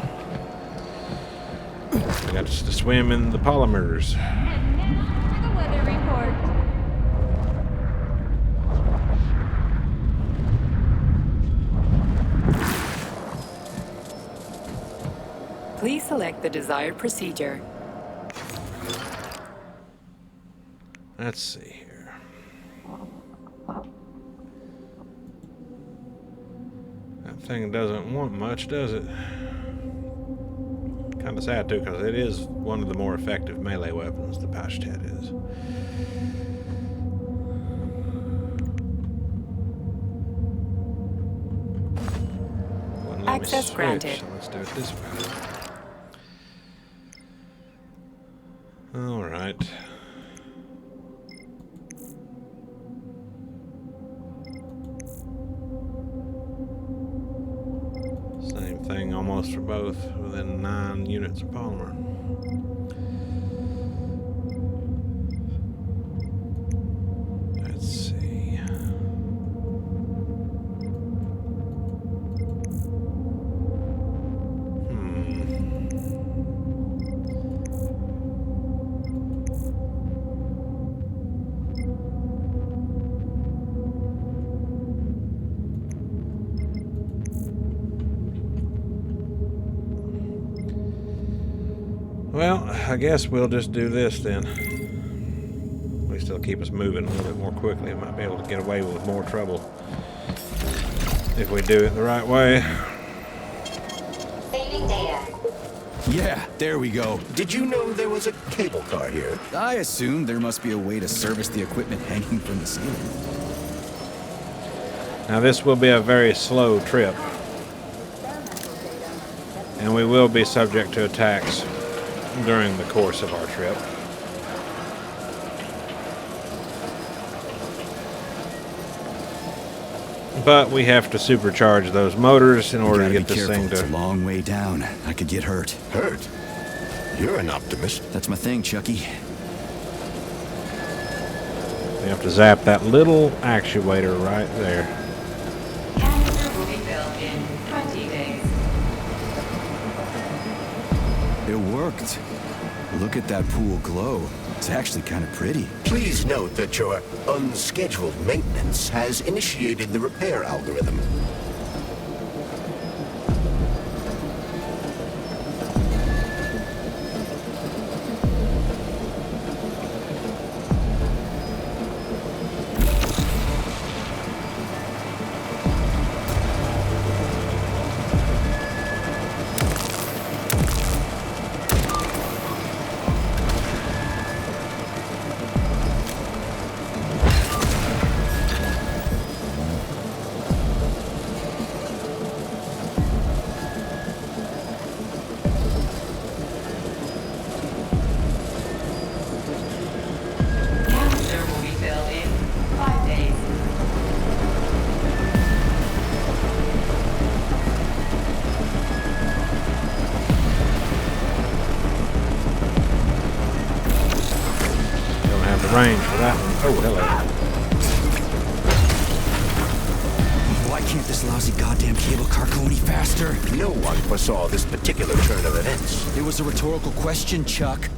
we got to swim in the polymers. And now for the weather report. Please select the desired procedure. Let's see here. That thing doesn't want much, does it? Kind of sad too, because it is one of the more effective melee weapons, the Pashtet is. Wouldn't let me Access switch, granted. so let's do it this way. All right. Same thing almost for both, within 9 units of polymer. Well, I guess we'll just do this then. At least it'll keep us moving a little bit more quickly. We might be able to get away with more trouble if we do it the right way. Saving data. Yeah, there we go. Did you know there was a cable car here? I assumed there must be a way to service the equipment hanging from the ceiling. Now this will be a very slow trip, and we will be subject to attacks during the course of our trip. But we have to supercharge those motors in order to get this thing to... It's a long way down. I could get hurt. Hurt? You're an optimist. That's my thing, Chucky. We have to zap that little actuator right there. Canister will be filled in 20 days. It worked. Look at that pool glow. It's actually kind of pretty. Please note that your unscheduled maintenance has initiated the repair algorithm. Range for that one. Oh, hello. Why can't this lousy goddamn cable car go any faster? No one foresaw this particular turn of events. It was a rhetorical question, Chuck.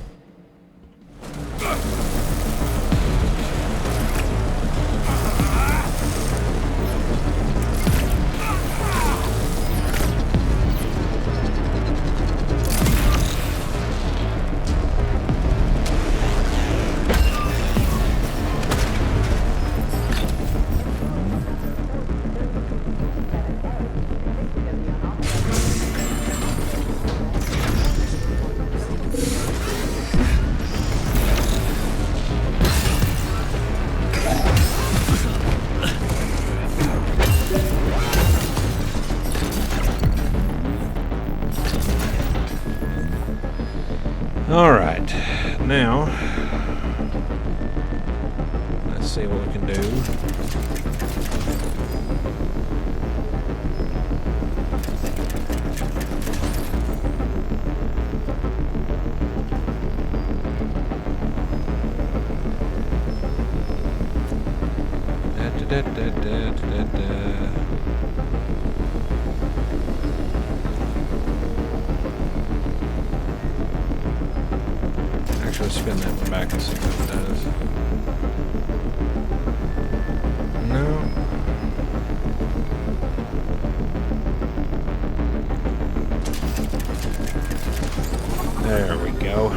All right, now let's see what we can do. Actually, spin that one back and see what it does. No. There we go.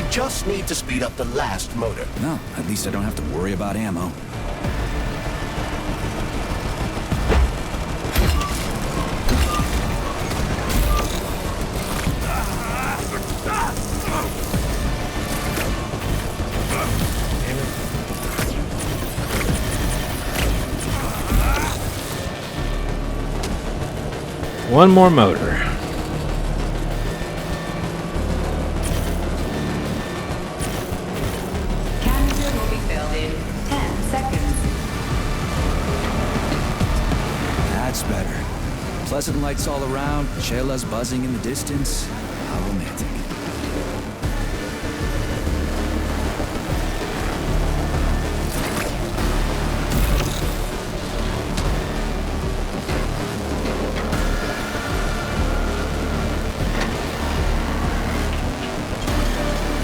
Just need to speed up the last motor. No, at least I don't have to worry about ammo. One more motor. Canister will be filled in 10 seconds. That's better. Pleasant lights all around, chelas buzzing in the distance. How romantic.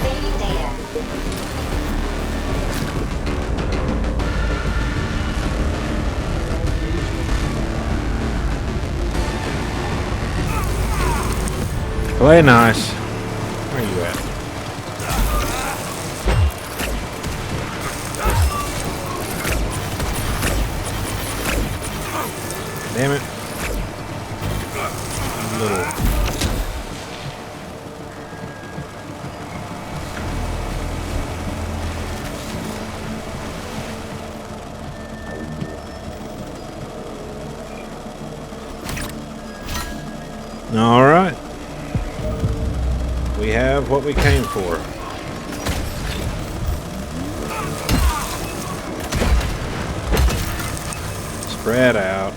Saving data. Play nice. Where are you at? Damn it. Little. All right. We have what we came for. Spread out.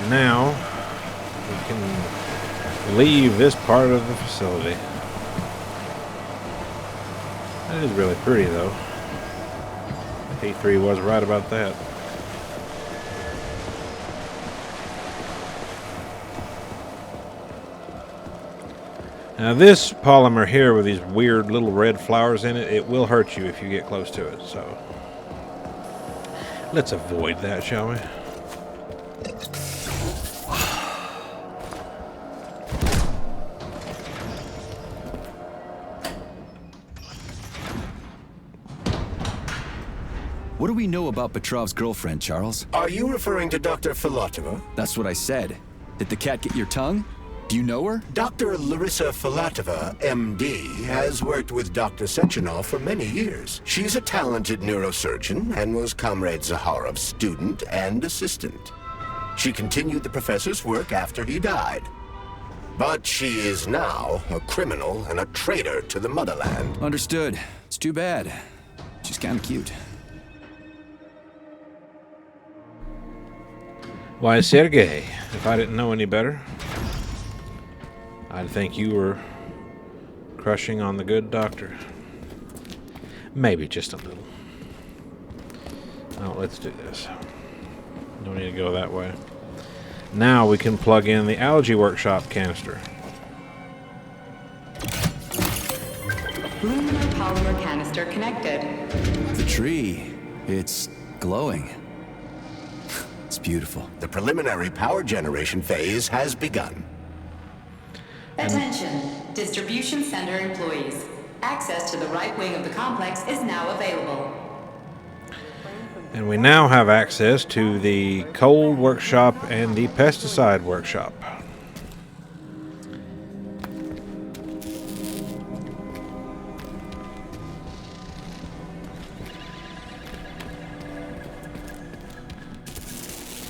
Now we can leave this part of the facility. That is really pretty though. P3 was right about that. Now this polymer here with these weird little red flowers in it, it will hurt you if you get close to it, so let's avoid that, shall we? What do we know about Petrov's girlfriend, Charles? Are you referring to Dr. Filatova? That's what I said. Did the cat get your tongue? Do you know her? Dr. Larissa Filatova, MD, has worked with Dr. Sechenov for many years. She's a talented neurosurgeon and was Comrade Zaharov's student and assistant. She continued the professor's work after he died. But she is now a criminal and a traitor to the motherland. Understood. It's too bad. She's kind of cute. Why, Sergei, if I didn't know any better, I'd think you were crushing on the good doctor. Maybe just a little. Oh, let's do this. Don't need to go that way. Now we can plug in the algae workshop canister. Lunar polymer canister connected. The tree. It's glowing. It's beautiful. The preliminary power generation phase has begun. Attention, distribution center employees. Access to the right wing of the complex is now available. And we now have access to the cold workshop and the pesticide workshop.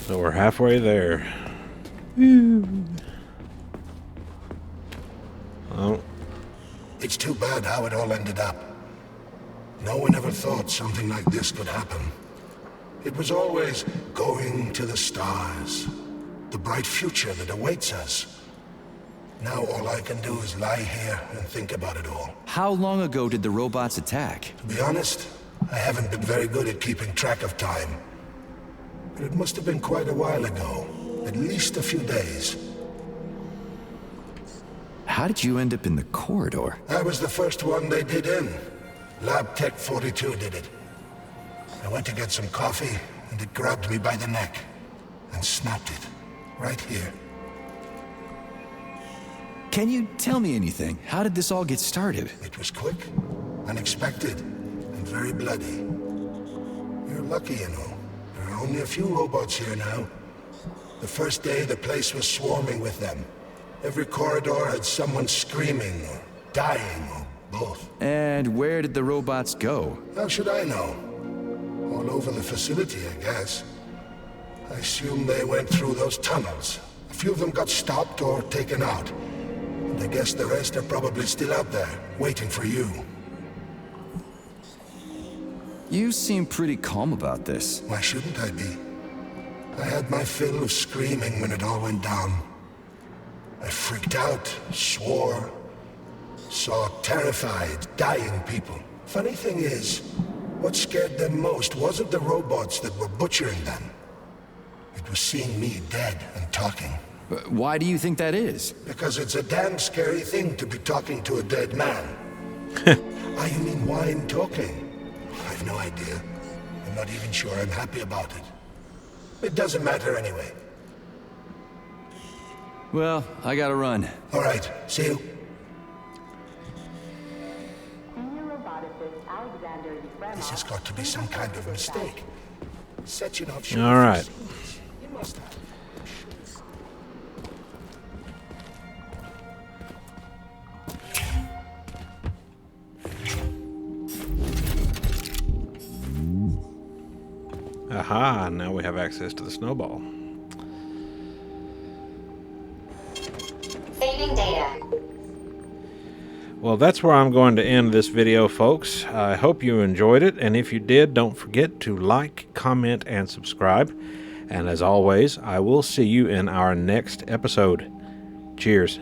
So we're halfway there. Woo. Oh. It's too bad how it all ended up. No one ever thought something like this could happen. It was always going to the stars, the bright future that awaits us. Now all I can do is lie here and think about it all. How long ago did the robots attack? To be honest, I haven't been very good at keeping track of time. But it must have been quite a while ago, at least a few days. How did you end up in the corridor? I was the first one they did in. Lab Tech 42 did it. I went to get some coffee, and it grabbed me by the neck and snapped it, right here. Can you tell me anything? How did this all get started? It was quick. Unexpected and very bloody. You're lucky, you know. There are only a few robots here now. The first day, the place was swarming with them. Every corridor had someone screaming or dying or both. And where did the robots go? How should I know? All over the facility, I guess. I assume they went through those tunnels. A few of them got stopped or taken out. And I guess the rest are probably still out there, waiting for you. You seem pretty calm about this. Why shouldn't I be? I had my fill of screaming when it all went down. I freaked out, swore, saw terrified, dying people. Funny thing is, what scared them most wasn't the robots that were butchering them. It was seeing me dead and talking. Why do you think that is? Because it's a damn scary thing to be talking to a dead man. Ah, you mean wine talking? I've no idea. I'm not even sure I'm happy about it. It doesn't matter anyway. Well, I gotta run. All right, see you. This has got to be some kind of mistake. Sechenov should All right. You must have. Aha, now we have access to the snowball. Saving data. Well, that's where I'm going to end this video, folks. I hope you enjoyed it, and if you did, don't forget to like, comment, and subscribe. And as always, I will see you in our next episode. Cheers.